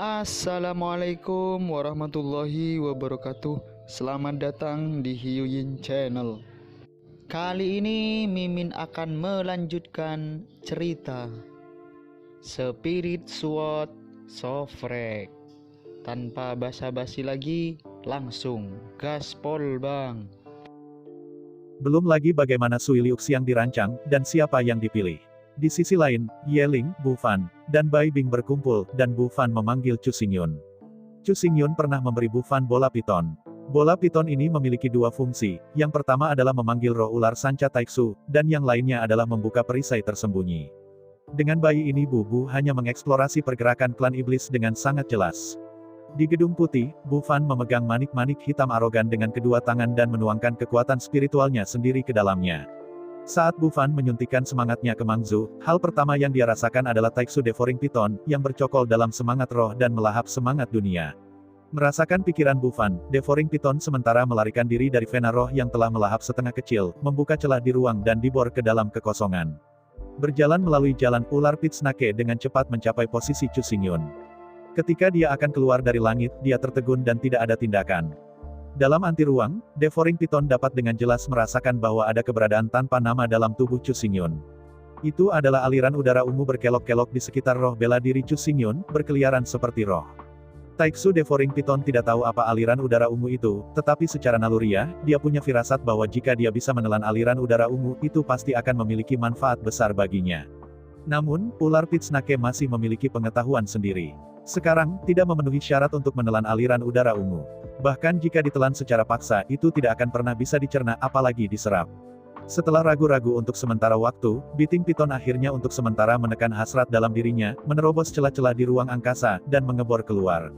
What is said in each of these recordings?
Assalamualaikum warahmatullahi wabarakatuh. Selamat datang di Hyuyin Channel. Kali ini Mimin akan melanjutkan cerita Spirit Sword Sofrek. Tanpa basa-basi lagi, langsung gaspol bang. Belum lagi bagaimana Sui Liuxiang dirancang, dan siapa yang dipilih. Di sisi lain, Yeling, Bu Fan, dan Bai Bing berkumpul, dan Bu Fan memanggil Chu Xingyun. Chu Xingyun pernah memberi Bu Fan bola piton. Bola piton ini memiliki dua fungsi, yang pertama adalah memanggil roh ular sanca Taiksu, dan yang lainnya adalah membuka perisai tersembunyi. Dengan bayi ini Bu hanya mengeksplorasi pergerakan klan iblis dengan sangat jelas. Di Gedung Putih, Bu Fan memegang manik-manik hitam arogan dengan kedua tangan dan menuangkan kekuatan spiritualnya sendiri ke dalamnya. Saat Bu Fan menyuntikkan semangatnya ke Mangzu, hal pertama yang dia rasakan adalah Taiksu Devouring Python, yang bercokol dalam semangat roh dan melahap semangat dunia. Merasakan pikiran Bu Fan, Devouring Python sementara melarikan diri dari vena roh yang telah melahap setengah kecil, membuka celah di ruang dan dibor ke dalam kekosongan. Berjalan melalui jalan ular pit snake dengan cepat mencapai posisi Chu Xingyun. Ketika dia akan keluar dari langit, dia tertegun dan tidak ada tindakan. Dalam anti ruang, Devouring Python dapat dengan jelas merasakan bahwa ada keberadaan tanpa nama dalam tubuh Chu Xingyun. Itu adalah aliran udara ungu berkelok-kelok di sekitar roh bela diri Chu Xingyun, berkeliaran seperti roh. Taiksu Devouring Python tidak tahu apa aliran udara ungu itu, tetapi secara naluriah, dia punya firasat bahwa jika dia bisa menelan aliran udara ungu, itu pasti akan memiliki manfaat besar baginya. Namun, ular pit snake masih memiliki pengetahuan sendiri. Sekarang, tidak memenuhi syarat untuk menelan aliran udara ungu. Bahkan jika ditelan secara paksa, itu tidak akan pernah bisa dicerna, apalagi diserap. Setelah ragu-ragu untuk sementara waktu, Beating Python akhirnya untuk sementara menekan hasrat dalam dirinya, menerobos celah-celah di ruang angkasa, dan mengebor keluar.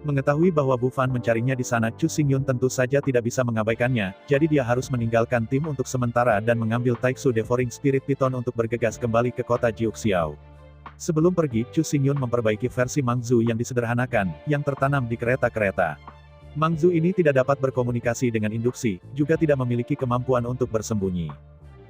Mengetahui bahwa Bu Fan mencarinya di sana, Chu Xingyun tentu saja tidak bisa mengabaikannya, jadi dia harus meninggalkan tim untuk sementara dan mengambil Taiksu Devouring Spirit Python untuk bergegas kembali ke kota Jiuxiao. Sebelum pergi, Chu Xingyun memperbaiki versi Mangzu yang disederhanakan, yang tertanam di kereta-kereta. Mangzu ini tidak dapat berkomunikasi dengan induksi, juga tidak memiliki kemampuan untuk bersembunyi.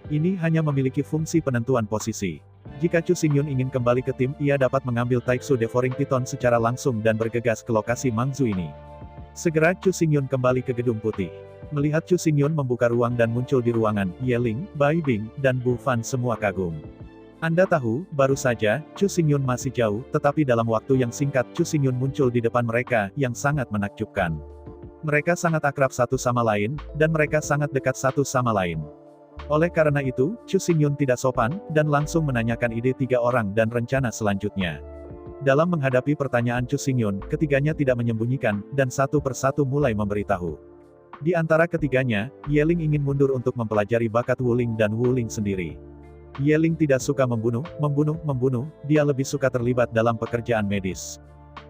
Ini hanya memiliki fungsi penentuan posisi. Jika Chu Xingyun ingin kembali ke tim, ia dapat mengambil Taiksu Devouring Python secara langsung dan bergegas ke lokasi Mangzu ini. Segera Chu Xingyun kembali ke Gedung Putih. Melihat Chu Xingyun membuka ruang dan muncul di ruangan, Yeling, Bai Bing, dan Bu Fan semua kagum. Anda tahu, baru saja, Chu Xingyun masih jauh, tetapi dalam waktu yang singkat Chu Xingyun muncul di depan mereka, yang sangat menakjubkan. Mereka sangat akrab satu sama lain, dan mereka sangat dekat satu sama lain. Oleh karena itu, Chu Xingyun tidak sopan, dan langsung menanyakan ide tiga orang dan rencana selanjutnya. Dalam menghadapi pertanyaan Chu Xingyun, ketiganya tidak menyembunyikan, dan satu persatu mulai memberitahu. Di antara ketiganya, Yeling ingin mundur untuk mempelajari bakat Wuling dan Wuling sendiri. Yeling tidak suka membunuh, dia lebih suka terlibat dalam pekerjaan medis.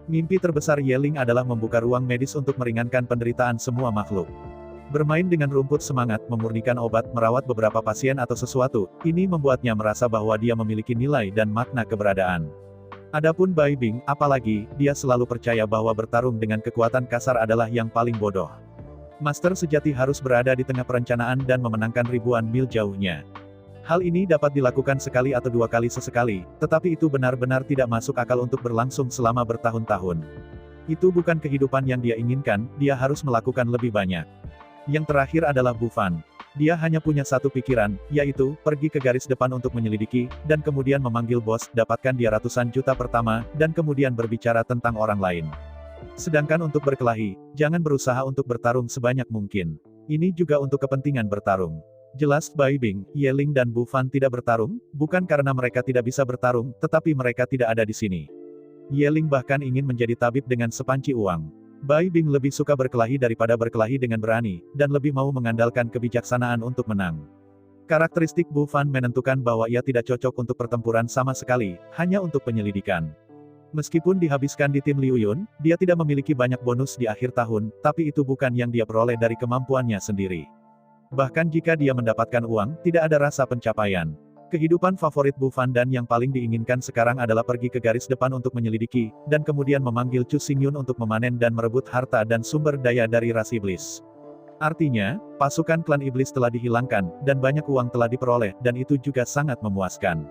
Mimpi terbesar Yeling adalah membuka ruang medis untuk meringankan penderitaan semua makhluk. Bermain dengan rumput semangat, memurnikan obat, merawat beberapa pasien atau sesuatu, ini membuatnya merasa bahwa dia memiliki nilai dan makna keberadaan. Adapun Bai Bing, apalagi, dia selalu percaya bahwa bertarung dengan kekuatan kasar adalah yang paling bodoh. Master sejati harus berada di tengah perencanaan dan memenangkan ribuan mil jauhnya. Hal ini dapat dilakukan sekali atau dua kali sesekali, tetapi itu benar-benar tidak masuk akal untuk berlangsung selama bertahun-tahun. Itu bukan kehidupan yang dia inginkan, dia harus melakukan lebih banyak. Yang terakhir adalah Bu Fan. Dia hanya punya satu pikiran, yaitu, pergi ke garis depan untuk menyelidiki, dan kemudian memanggil bos, dapatkan dia ratusan juta pertama, dan kemudian berbicara tentang orang lain. Sedangkan untuk berkelahi, jangan berusaha untuk bertarung sebanyak mungkin. Ini juga untuk kepentingan bertarung. Jelas Bai Bing, Yeling dan Bu Fan tidak bertarung, bukan karena mereka tidak bisa bertarung, tetapi mereka tidak ada di sini. Yeling bahkan ingin menjadi tabib dengan sepanci uang. Bai Bing lebih suka berkelahi daripada berkelahi dengan berani, dan lebih mau mengandalkan kebijaksanaan untuk menang. Karakteristik Bu Fan menentukan bahwa ia tidak cocok untuk pertempuran sama sekali, hanya untuk penyelidikan. Meskipun dihabiskan di tim Liu Yun, dia tidak memiliki banyak bonus di akhir tahun, tapi itu bukan yang dia peroleh dari kemampuannya sendiri. Bahkan jika dia mendapatkan uang, tidak ada rasa pencapaian. Kehidupan favorit Bu Fan dan yang paling diinginkan sekarang adalah pergi ke garis depan untuk menyelidiki, dan kemudian memanggil Chu Xingyun untuk memanen dan merebut harta dan sumber daya dari ras iblis. Artinya, pasukan klan iblis telah dihilangkan, dan banyak uang telah diperoleh, dan itu juga sangat memuaskan.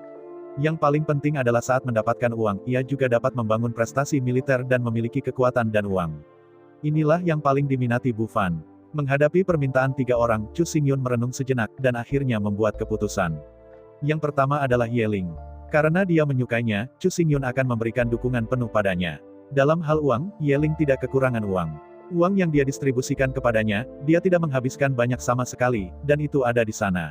Yang paling penting adalah saat mendapatkan uang, ia juga dapat membangun prestasi militer dan memiliki kekuatan dan uang. Inilah yang paling diminati Bu Fan. Menghadapi permintaan 3 orang, Chu Xingyun merenung sejenak, dan akhirnya membuat keputusan. Yang pertama adalah Ye Ling. Karena dia menyukainya, Chu Xingyun akan memberikan dukungan penuh padanya. Dalam hal uang, Ye Ling tidak kekurangan uang. Uang yang dia distribusikan kepadanya, dia tidak menghabiskan banyak sama sekali, dan itu ada di sana.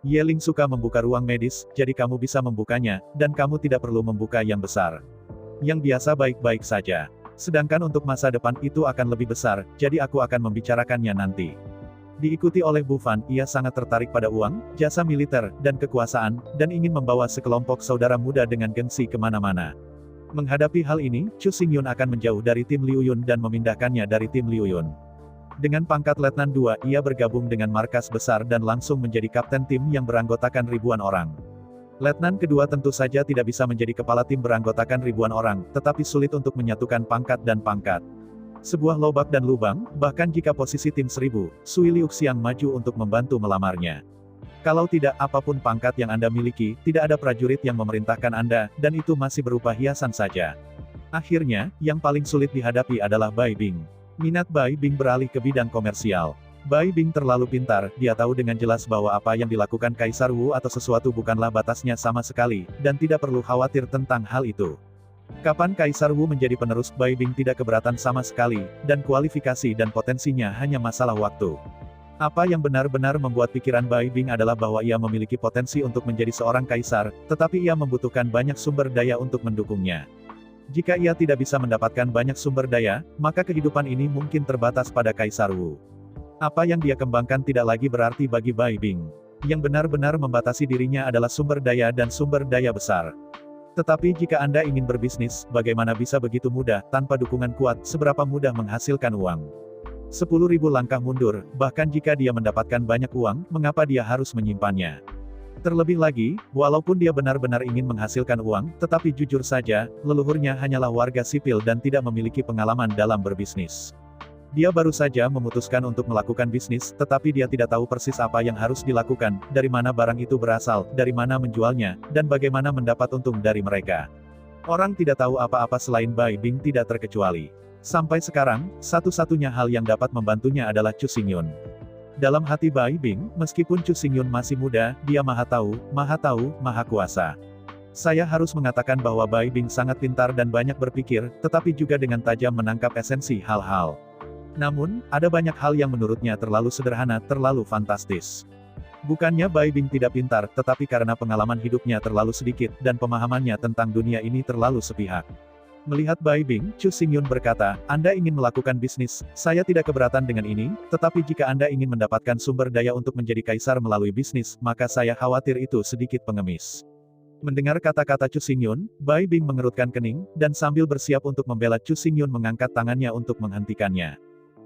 Ye Ling suka membuka ruang medis, jadi kamu bisa membukanya, dan kamu tidak perlu membuka yang besar. Yang biasa baik-baik saja. Sedangkan untuk masa depan itu akan lebih besar, jadi aku akan membicarakannya nanti. Diikuti oleh Bu Fan, ia sangat tertarik pada uang, jasa militer, dan kekuasaan, dan ingin membawa sekelompok saudara muda dengan gengsi kemana-mana. Menghadapi hal ini, Chu Xingyun akan menjauh dari tim Liu Yun dan memindahkannya dari tim Liu Yun. Dengan pangkat Letnan 2, ia bergabung dengan markas besar dan langsung menjadi kapten tim yang beranggotakan ribuan orang. Letnan kedua tentu saja tidak bisa menjadi kepala tim beranggotakan ribuan orang, tetapi sulit untuk menyatukan pangkat dan pangkat. Sebuah lobak dan lubang, bahkan jika posisi tim 1000, Sui Liuxiang maju untuk membantu melamarnya. Kalau tidak, apapun pangkat yang Anda miliki, tidak ada prajurit yang memerintahkan Anda, dan itu masih berupa hiasan saja. Akhirnya, yang paling sulit dihadapi adalah Bai Bing. Minat Bai Bing beralih ke bidang komersial. Bai Bing terlalu pintar, dia tahu dengan jelas bahwa apa yang dilakukan Kaisar Wu atau sesuatu bukanlah batasnya sama sekali, dan tidak perlu khawatir tentang hal itu. Kapan Kaisar Wu menjadi penerus, Bai Bing tidak keberatan sama sekali, dan kualifikasi dan potensinya hanya masalah waktu. Apa yang benar-benar membuat pikiran Bai Bing adalah bahwa ia memiliki potensi untuk menjadi seorang kaisar, tetapi ia membutuhkan banyak sumber daya untuk mendukungnya. Jika ia tidak bisa mendapatkan banyak sumber daya, maka kehidupan ini mungkin terbatas pada Kaisar Wu. Apa yang dia kembangkan tidak lagi berarti bagi Bai Bing. Yang benar-benar membatasi dirinya adalah sumber daya dan sumber daya besar. Tetapi jika Anda ingin berbisnis, bagaimana bisa begitu mudah, tanpa dukungan kuat, seberapa mudah menghasilkan uang? 10.000 langkah mundur, bahkan jika dia mendapatkan banyak uang, mengapa dia harus menyimpannya? Terlebih lagi, walaupun dia benar-benar ingin menghasilkan uang, tetapi jujur saja, leluhurnya hanyalah warga sipil dan tidak memiliki pengalaman dalam berbisnis. Dia baru saja memutuskan untuk melakukan bisnis, tetapi dia tidak tahu persis apa yang harus dilakukan, dari mana barang itu berasal, dari mana menjualnya, dan bagaimana mendapat untung dari mereka. Orang tidak tahu apa-apa selain Bai Bing tidak terkecuali. Sampai sekarang, satu-satunya hal yang dapat membantunya adalah Chu Xingyun. Dalam hati Bai Bing, meskipun Chu Xingyun masih muda, dia maha tahu, maha kuasa. Saya harus mengatakan bahwa Bai Bing sangat pintar dan banyak berpikir, tetapi juga dengan tajam menangkap esensi hal-hal. Namun, ada banyak hal yang menurutnya terlalu sederhana, terlalu fantastis. Bukannya Bai Bing tidak pintar, tetapi karena pengalaman hidupnya terlalu sedikit, dan pemahamannya tentang dunia ini terlalu sepihak. Melihat Bai Bing, Chu Xingyun berkata, Anda ingin melakukan bisnis, saya tidak keberatan dengan ini, tetapi jika Anda ingin mendapatkan sumber daya untuk menjadi kaisar melalui bisnis, maka saya khawatir itu sedikit pengemis. Mendengar kata-kata Chu Xingyun, Bai Bing mengerutkan kening, dan sambil bersiap untuk membela Chu Xingyun mengangkat tangannya untuk menghentikannya.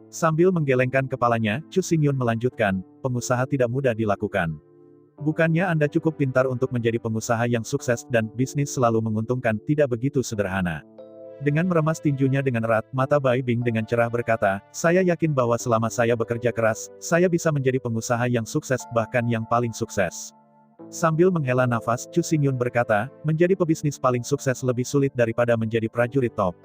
Sambil menggelengkan kepalanya, Chu Xingyun melanjutkan, pengusaha tidak mudah dilakukan. Bukannya Anda cukup pintar untuk menjadi pengusaha yang sukses dan bisnis selalu menguntungkan, tidak begitu sederhana. Dengan meremas tinjunya dengan erat, mata Bai Bing dengan cerah berkata, saya yakin bahwa selama saya bekerja keras, saya bisa menjadi pengusaha yang sukses, bahkan yang paling sukses. Sambil menghela nafas, Chu Xingyun berkata, menjadi pebisnis paling sukses lebih sulit daripada menjadi prajurit top.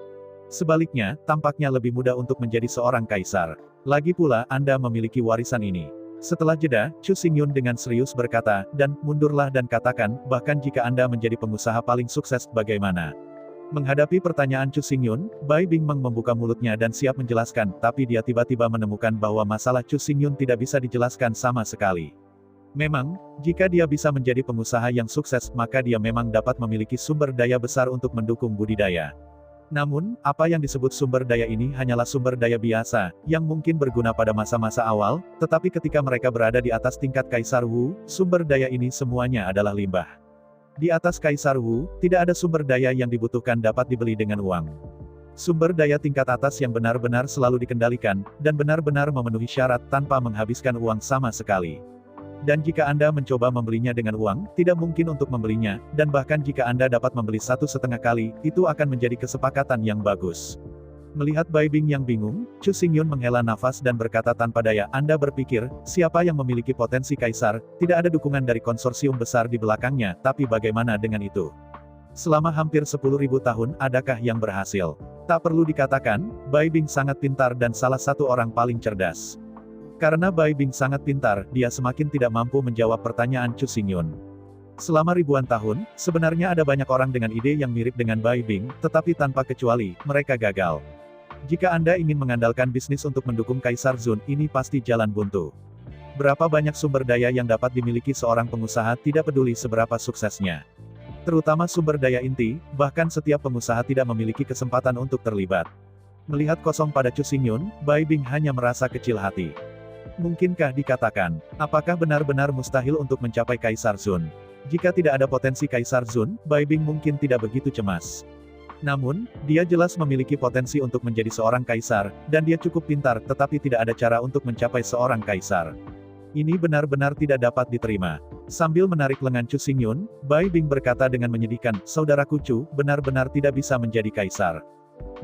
Sebaliknya, tampaknya lebih mudah untuk menjadi seorang kaisar. Lagi pula, Anda memiliki warisan ini. Setelah jeda, Chu Xingyun dengan serius berkata, dan, mundurlah dan katakan, bahkan jika Anda menjadi pengusaha paling sukses, bagaimana? Menghadapi pertanyaan Chu Xingyun, Bai Bing membuka mulutnya dan siap menjelaskan, tapi dia tiba-tiba menemukan bahwa masalah Chu Xingyun tidak bisa dijelaskan sama sekali. Memang, jika dia bisa menjadi pengusaha yang sukses, maka dia memang dapat memiliki sumber daya besar untuk mendukung budidaya. Namun, apa yang disebut sumber daya ini hanyalah sumber daya biasa, yang mungkin berguna pada masa-masa awal, tetapi ketika mereka berada di atas tingkat Kaisar Wu, sumber daya ini semuanya adalah limbah. Di atas Kaisar Wu, tidak ada sumber daya yang dibutuhkan dapat dibeli dengan uang. Sumber daya tingkat atas yang benar-benar selalu dikendalikan, dan benar-benar memenuhi syarat tanpa menghabiskan uang sama sekali. Dan jika Anda mencoba membelinya dengan uang, tidak mungkin untuk membelinya, dan bahkan jika Anda dapat membeli 1,5 kali, itu akan menjadi kesepakatan yang bagus. Melihat Bai Bing yang bingung, Chu Xingyun menghela nafas dan berkata tanpa daya, Anda berpikir, siapa yang memiliki potensi kaisar, tidak ada dukungan dari konsorsium besar di belakangnya, tapi bagaimana dengan itu? Selama hampir 10.000 tahun, adakah yang berhasil? Tak perlu dikatakan, Bai Bing sangat pintar dan salah satu orang paling cerdas. Karena Bai Bing sangat pintar, dia semakin tidak mampu menjawab pertanyaan Chu Xingyun. Selama ribuan tahun, sebenarnya ada banyak orang dengan ide yang mirip dengan Bai Bing, tetapi tanpa kecuali, mereka gagal. Jika Anda ingin mengandalkan bisnis untuk mendukung Kaisar Zun, ini pasti jalan buntu. Berapa banyak sumber daya yang dapat dimiliki seorang pengusaha tidak peduli seberapa suksesnya. Terutama sumber daya inti, bahkan setiap pengusaha tidak memiliki kesempatan untuk terlibat. Melihat kosong pada Chu Xingyun, Bai Bing hanya merasa kecil hati. Mungkinkah dikatakan, apakah benar-benar mustahil untuk mencapai Kaisar Zun? Jika tidak ada potensi Kaisar Zun, Bai Bing mungkin tidak begitu cemas. Namun, dia jelas memiliki potensi untuk menjadi seorang kaisar, dan dia cukup pintar, tetapi tidak ada cara untuk mencapai seorang kaisar. Ini benar-benar tidak dapat diterima. Sambil menarik lengan Chu Xingyun, Bai Bing berkata dengan menyedihkan, Saudaraku Chu, benar-benar tidak bisa menjadi kaisar.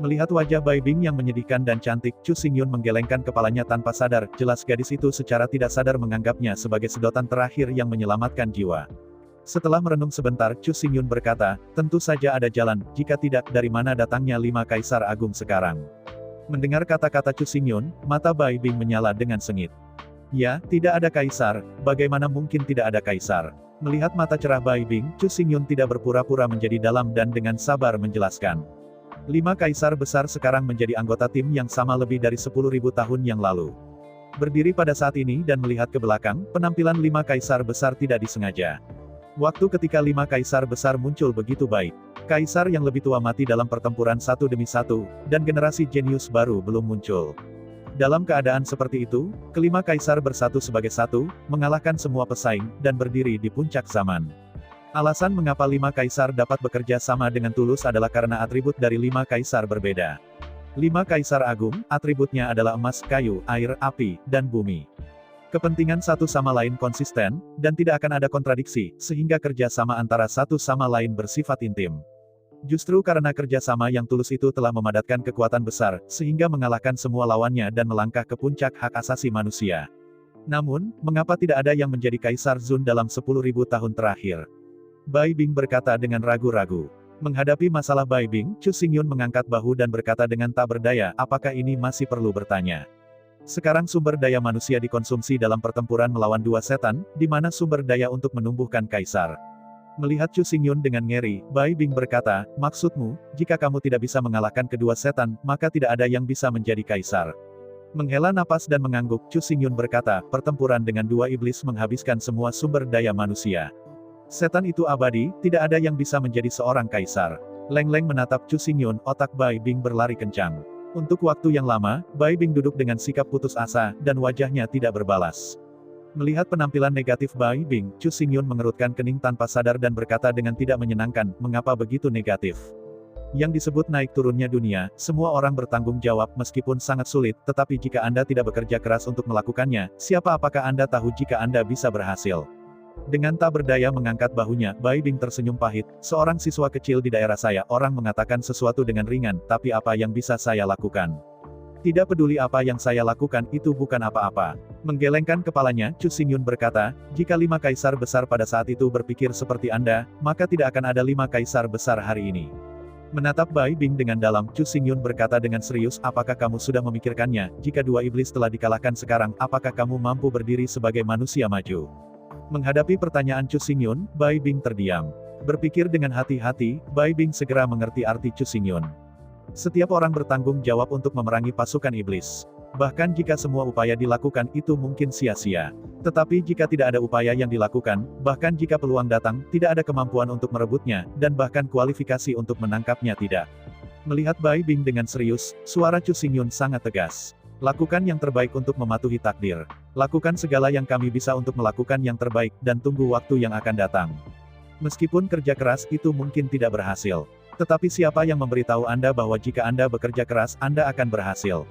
Melihat wajah Bai Bing yang menyedihkan dan cantik, Chu Xingyun menggelengkan kepalanya tanpa sadar, jelas gadis itu secara tidak sadar menganggapnya sebagai sedotan terakhir yang menyelamatkan jiwa. Setelah merenung sebentar, Chu Xingyun berkata, tentu saja ada jalan, jika tidak, dari mana datangnya 5 kaisar agung sekarang? Mendengar kata-kata Chu Xingyun, mata Bai Bing menyala dengan sengit. Ya, tidak ada kaisar, bagaimana mungkin tidak ada kaisar? Melihat mata cerah Bai Bing, Chu Xingyun tidak berpura-pura menjadi dalam dan dengan sabar menjelaskan. 5 kaisar besar sekarang menjadi anggota tim yang sama lebih dari 10.000 tahun yang lalu. Berdiri pada saat ini dan melihat ke belakang, penampilan 5 kaisar besar tidak disengaja. Waktu ketika 5 kaisar besar muncul begitu baik. Kaisar yang lebih tua mati dalam pertempuran satu demi satu, dan generasi jenius baru belum muncul. Dalam keadaan seperti itu, kelima kaisar bersatu sebagai satu, mengalahkan semua pesaing, dan berdiri di puncak zaman. Alasan mengapa 5 kaisar dapat bekerja sama dengan tulus adalah karena atribut dari 5 kaisar berbeda. 5 kaisar agung, atributnya adalah emas, kayu, air, api, dan bumi. Kepentingan satu sama lain konsisten, dan tidak akan ada kontradiksi, sehingga kerja sama antara satu sama lain bersifat intim. Justru karena kerja sama yang tulus itu telah memadatkan kekuatan besar, sehingga mengalahkan semua lawannya dan melangkah ke puncak hak asasi manusia. Namun, mengapa tidak ada yang menjadi Kaisar Zun dalam 10.000 tahun terakhir? Bai Bing berkata dengan ragu-ragu. Menghadapi masalah Bai Bing, Chu Xingyun mengangkat bahu dan berkata dengan tak berdaya, apakah ini masih perlu bertanya? Sekarang sumber daya manusia dikonsumsi dalam pertempuran melawan 2 setan, di mana sumber daya untuk menumbuhkan kaisar. Melihat Chu Xingyun dengan ngeri, Bai Bing berkata, maksudmu, jika kamu tidak bisa mengalahkan kedua setan, maka tidak ada yang bisa menjadi kaisar. Menghela napas dan mengangguk, Chu Xingyun berkata, pertempuran dengan 2 iblis menghabiskan semua sumber daya manusia. Setan itu abadi, tidak ada yang bisa menjadi seorang kaisar. Leng-leng menatap Chu Xingyun, otak Bai Bing berlari kencang. Untuk waktu yang lama, Bai Bing duduk dengan sikap putus asa, dan wajahnya tidak berbalas. Melihat penampilan negatif Bai Bing, Chu Xingyun mengerutkan kening tanpa sadar dan berkata dengan tidak menyenangkan, mengapa begitu negatif? Yang disebut naik turunnya dunia, semua orang bertanggung jawab meskipun sangat sulit, tetapi jika Anda tidak bekerja keras untuk melakukannya, apakah Anda tahu jika Anda bisa berhasil? Dengan tak berdaya mengangkat bahunya, Bai Bing tersenyum pahit, seorang siswa kecil di daerah saya, orang mengatakan sesuatu dengan ringan, tapi apa yang bisa saya lakukan? Tidak peduli apa yang saya lakukan, itu bukan apa-apa. Menggelengkan kepalanya, Chu Xingyun berkata, jika 5 kaisar besar pada saat itu berpikir seperti Anda, maka tidak akan ada 5 kaisar besar hari ini. Menatap Bai Bing dengan dalam, Chu Xingyun berkata dengan serius, apakah kamu sudah memikirkannya, jika 2 iblis telah dikalahkan sekarang, apakah kamu mampu berdiri sebagai manusia maju? Menghadapi pertanyaan Chu Xingyun, Bai Bing terdiam. Berpikir dengan hati-hati, Bai Bing segera mengerti arti Chu Xingyun. Setiap orang bertanggung jawab untuk memerangi pasukan iblis. Bahkan jika semua upaya dilakukan, itu mungkin sia-sia. Tetapi jika tidak ada upaya yang dilakukan, bahkan jika peluang datang, tidak ada kemampuan untuk merebutnya, dan bahkan kualifikasi untuk menangkapnya tidak. Melihat Bai Bing dengan serius, suara Chu Xingyun sangat tegas. Lakukan yang terbaik untuk mematuhi takdir. Lakukan segala yang kami bisa untuk melakukan yang terbaik, dan tunggu waktu yang akan datang. Meskipun kerja keras itu mungkin tidak berhasil. Tetapi siapa yang memberitahu Anda bahwa jika Anda bekerja keras, Anda akan berhasil?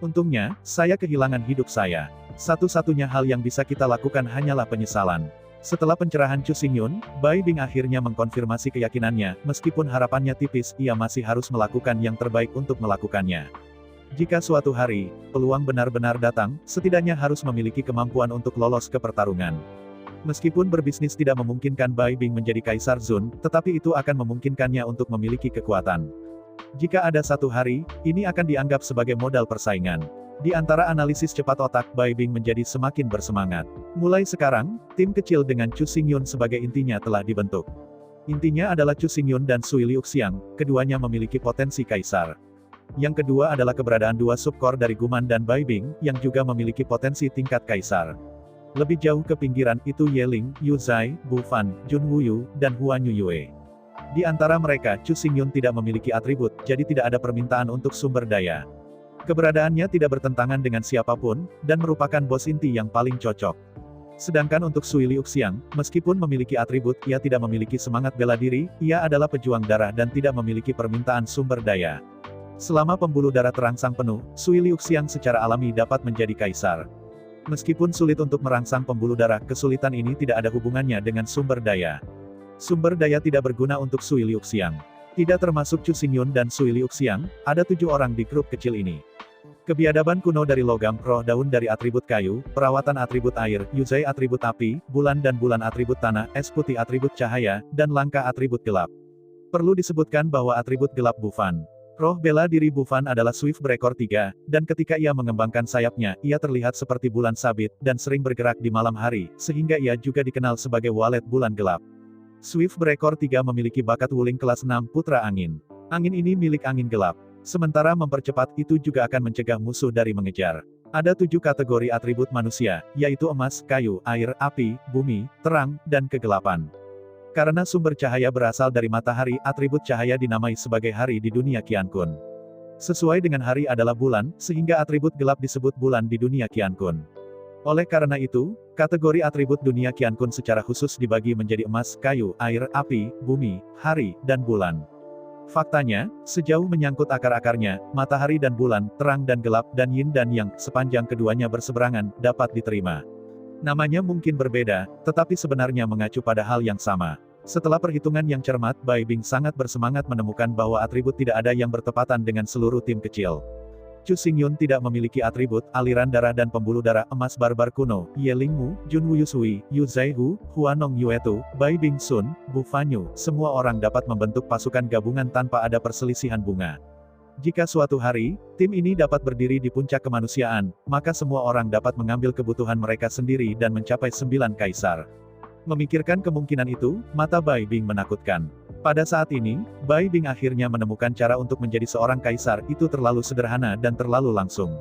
Untungnya, saya kehilangan hidup saya. Satu-satunya hal yang bisa kita lakukan hanyalah penyesalan. Setelah pencerahan Chu Xingyun, Bai Bing akhirnya mengkonfirmasi keyakinannya, meskipun harapannya tipis, ia masih harus melakukan yang terbaik untuk melakukannya. Jika suatu hari, peluang benar-benar datang, setidaknya harus memiliki kemampuan untuk lolos ke pertarungan. Meskipun berbisnis tidak memungkinkan Bai Bing menjadi Kaisar Zun, tetapi itu akan memungkinkannya untuk memiliki kekuatan. Jika ada satu hari, ini akan dianggap sebagai modal persaingan. Di antara analisis cepat otak, Bai Bing menjadi semakin bersemangat. Mulai sekarang, tim kecil dengan Chu Xingyun sebagai intinya telah dibentuk. Intinya adalah Chu Xingyun dan Sui Liuxiang, keduanya memiliki potensi kaisar. Yang kedua adalah keberadaan dua subkor dari Guman dan Bai Bing, yang juga memiliki potensi tingkat kaisar. Lebih jauh ke pinggiran, itu Ye Ling, Yu Zai, Bu Fan, Jun Wuyu, dan Huan Yuyue. Di antara mereka, Chu Xingyun tidak memiliki atribut, jadi tidak ada permintaan untuk sumber daya. Keberadaannya tidak bertentangan dengan siapapun, dan merupakan bos inti yang paling cocok. Sedangkan untuk Sui Liuxiang, meskipun memiliki atribut, ia tidak memiliki semangat bela diri, ia adalah pejuang darah dan tidak memiliki permintaan sumber daya. Selama pembuluh darah terangsang penuh, Sui Liuxiang secara alami dapat menjadi kaisar. Meskipun sulit untuk merangsang pembuluh darah, kesulitan ini tidak ada hubungannya dengan sumber daya. Sumber daya tidak berguna untuk Sui Liuxiang. Tidak termasuk Chu Xingyun dan Sui Liuxiang, ada 7 orang di grup kecil ini. Kebiadaban kuno dari logam, roh daun dari atribut kayu, perawatan atribut air, Yuzai atribut api, bulan dan bulan atribut tanah, es putih atribut cahaya, dan langka atribut gelap. Perlu disebutkan bahwa atribut gelap Bufan. Roh bela diri Bufan adalah Swift Breaker 3, dan ketika ia mengembangkan sayapnya, ia terlihat seperti bulan sabit, dan sering bergerak di malam hari, sehingga ia juga dikenal sebagai walet bulan gelap. Swift Breaker 3 memiliki bakat Wuling kelas 6 Putra Angin. Angin ini milik angin gelap. Sementara mempercepat itu juga akan mencegah musuh dari mengejar. Ada 7 kategori atribut manusia, yaitu emas, kayu, air, api, bumi, terang, dan kegelapan. Karena sumber cahaya berasal dari matahari, atribut cahaya dinamai sebagai hari di dunia Qiankun. Sesuai dengan hari adalah bulan, sehingga atribut gelap disebut bulan di dunia Qiankun. Oleh karena itu, kategori atribut dunia Qiankun secara khusus dibagi menjadi emas, kayu, air, api, bumi, hari, dan bulan. Faktanya, sejauh menyangkut akar-akarnya, matahari dan bulan, terang dan gelap, dan yin dan yang, sepanjang keduanya berseberangan, dapat diterima. Namanya mungkin berbeda, tetapi sebenarnya mengacu pada hal yang sama. Setelah perhitungan yang cermat, Bai Bing sangat bersemangat menemukan bahwa atribut tidak ada yang bertepatan dengan seluruh tim kecil. Chu Xingyun tidak memiliki atribut, aliran darah dan pembuluh darah, emas barbar kuno, Ye Lingmu, Jun Wuyusui, Yu Zaihu, Huanong Yuetu, Bai Bing Sun, Bu Fanyu, semua orang dapat membentuk pasukan gabungan tanpa ada perselisihan bunga. Jika suatu hari, tim ini dapat berdiri di puncak kemanusiaan, maka semua orang dapat mengambil kebutuhan mereka sendiri dan mencapai 9 kaisar. Memikirkan kemungkinan itu, mata Bai Bing menakutkan. Pada saat ini, Bai Bing akhirnya menemukan cara untuk menjadi seorang kaisar, itu terlalu sederhana dan terlalu langsung.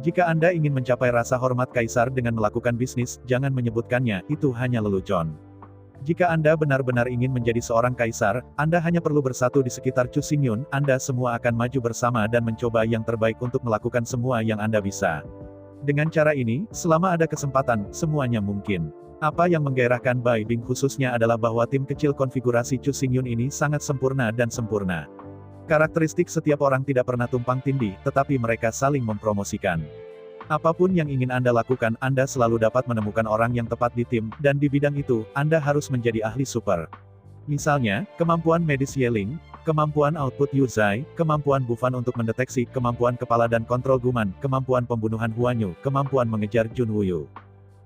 Jika Anda ingin mencapai rasa hormat kaisar dengan melakukan bisnis, jangan menyebutkannya, itu hanya lelucon. Jika Anda benar-benar ingin menjadi seorang kaisar, Anda hanya perlu bersatu di sekitar Chu Xingyun, Anda semua akan maju bersama dan mencoba yang terbaik untuk melakukan semua yang Anda bisa. Dengan cara ini, selama ada kesempatan, semuanya mungkin. Apa yang menggairahkan Bai Bing khususnya adalah bahwa tim kecil konfigurasi Chu Xingyun ini sangat sempurna dan sempurna. Karakteristik setiap orang tidak pernah tumpang tindih, tetapi mereka saling mempromosikan. Apapun yang ingin Anda lakukan, Anda selalu dapat menemukan orang yang tepat di tim, dan di bidang itu, Anda harus menjadi ahli super. Misalnya, kemampuan medis Ye Ling, kemampuan output Yu Zai, kemampuan Bufan untuk mendeteksi, kemampuan kepala dan kontrol Guman, kemampuan pembunuhan Huanyu, kemampuan mengejar Jun Wuyu.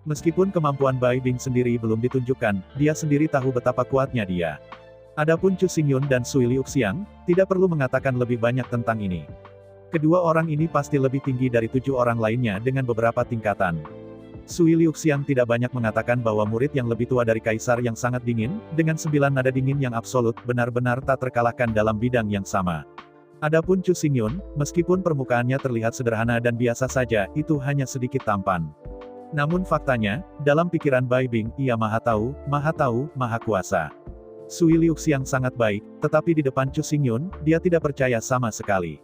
Meskipun kemampuan Bai Bing sendiri belum ditunjukkan, dia sendiri tahu betapa kuatnya dia. Adapun Chu Xingyun dan Sui Liuxiang, tidak perlu mengatakan lebih banyak tentang ini. Kedua orang ini pasti lebih tinggi dari 7 orang lainnya dengan beberapa tingkatan. Sui Liuxiang tidak banyak mengatakan bahwa murid yang lebih tua dari kaisar yang sangat dingin, dengan 9 nada dingin yang absolut, benar-benar tak terkalahkan dalam bidang yang sama. Adapun Chu Xingyun, meskipun permukaannya terlihat sederhana dan biasa saja, itu hanya sedikit tampan. Namun faktanya, dalam pikiran Bai Bing, ia maha tahu, maha kuasa. Sui Liuxiang sangat baik, tetapi di depan Chu Xingyun, dia tidak percaya sama sekali.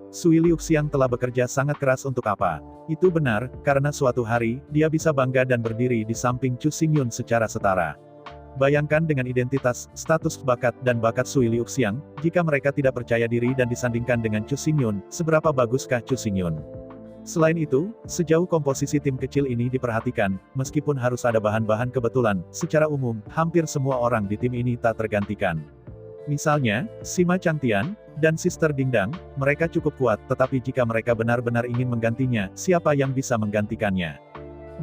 Sui Liuxiang telah bekerja sangat keras untuk apa? Itu benar, karena suatu hari, dia bisa bangga dan berdiri di samping Chu Xingyun secara setara. Bayangkan dengan identitas, status, bakat, dan bakat Sui Liuxiang, jika mereka tidak percaya diri dan disandingkan dengan Chu Xingyun, seberapa baguskah Chu Xingyun? Selain itu, sejauh komposisi tim kecil ini diperhatikan, meskipun harus ada bahan-bahan kebetulan, secara umum, hampir semua orang di tim ini tak tergantikan. Misalnya, Sima Changtian, dan Sister Dingdang, mereka cukup kuat, tetapi jika mereka benar-benar ingin menggantinya, siapa yang bisa menggantikannya?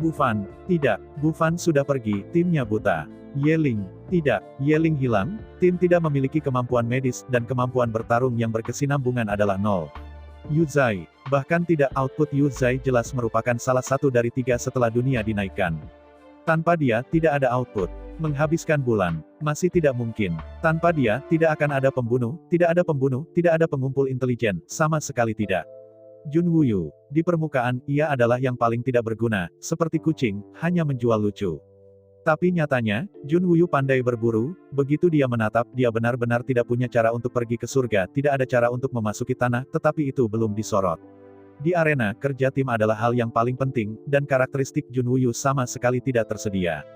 Bu Fan, tidak, Bu Fan sudah pergi, timnya buta. Yeling, tidak, Yeling hilang, tim tidak memiliki kemampuan medis, dan kemampuan bertarung yang berkesinambungan adalah nol. Yu Zai, bahkan tidak, output Yu Zai jelas merupakan salah satu dari 3 setelah dunia dinaikkan. Tanpa dia, tidak ada output. Menghabiskan bulan, masih tidak mungkin. Tanpa dia, tidak akan ada pembunuh, tidak ada pengumpul intelijen, sama sekali tidak. Jun Wuyu, di permukaan, ia adalah yang paling tidak berguna, seperti kucing, hanya menjual lucu. Tapi nyatanya, Jun Wuyu pandai berburu, begitu dia menatap, dia benar-benar tidak punya cara untuk pergi ke surga, tidak ada cara untuk memasuki tanah, tetapi itu belum disorot. Di arena, kerja tim adalah hal yang paling penting, dan karakteristik Jun Wuyu sama sekali tidak tersedia.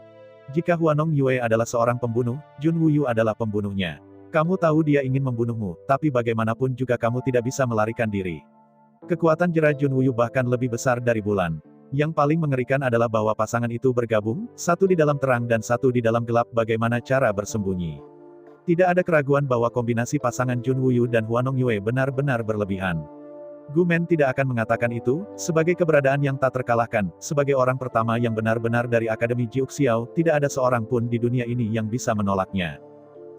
Jika Huanong Yue adalah seorang pembunuh, Jun Wuyu adalah pembunuhnya. Kamu tahu dia ingin membunuhmu, tapi bagaimanapun juga kamu tidak bisa melarikan diri. Kekuatan jerat Jun Wuyu bahkan lebih besar dari bulan. Yang paling mengerikan adalah bahwa pasangan itu bergabung, satu di dalam terang dan satu di dalam gelap. Bagaimana cara bersembunyi? Tidak ada keraguan bahwa kombinasi pasangan Jun Wuyu dan Huanong Yue benar-benar berlebihan. Gu Men tidak akan mengatakan itu, sebagai keberadaan yang tak terkalahkan, sebagai orang pertama yang benar-benar dari Akademi Jiuxiao, tidak ada seorang pun di dunia ini yang bisa menolaknya.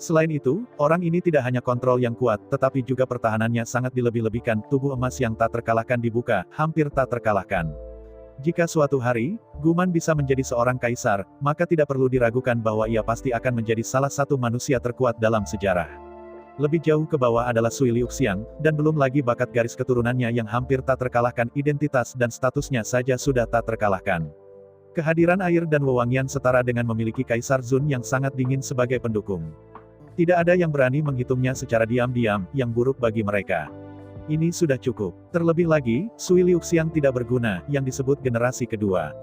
Selain itu, orang ini tidak hanya kontrol yang kuat, tetapi juga pertahanannya sangat dilebih-lebihkan, tubuh emas yang tak terkalahkan dibuka, hampir tak terkalahkan. Jika suatu hari, Guman bisa menjadi seorang kaisar, maka tidak perlu diragukan bahwa ia pasti akan menjadi salah satu manusia terkuat dalam sejarah. Lebih jauh ke bawah adalah Sui Liuxiang, dan belum lagi bakat garis keturunannya yang hampir tak terkalahkan, identitas dan statusnya saja sudah tak terkalahkan. Kehadiran air dan wewangian setara dengan memiliki Kaisar Zun yang sangat dingin sebagai pendukung. Tidak ada yang berani menghitungnya secara diam-diam, yang buruk bagi mereka. Ini sudah cukup. Terlebih lagi, Sui Liuxiang tidak berguna, yang disebut generasi kedua.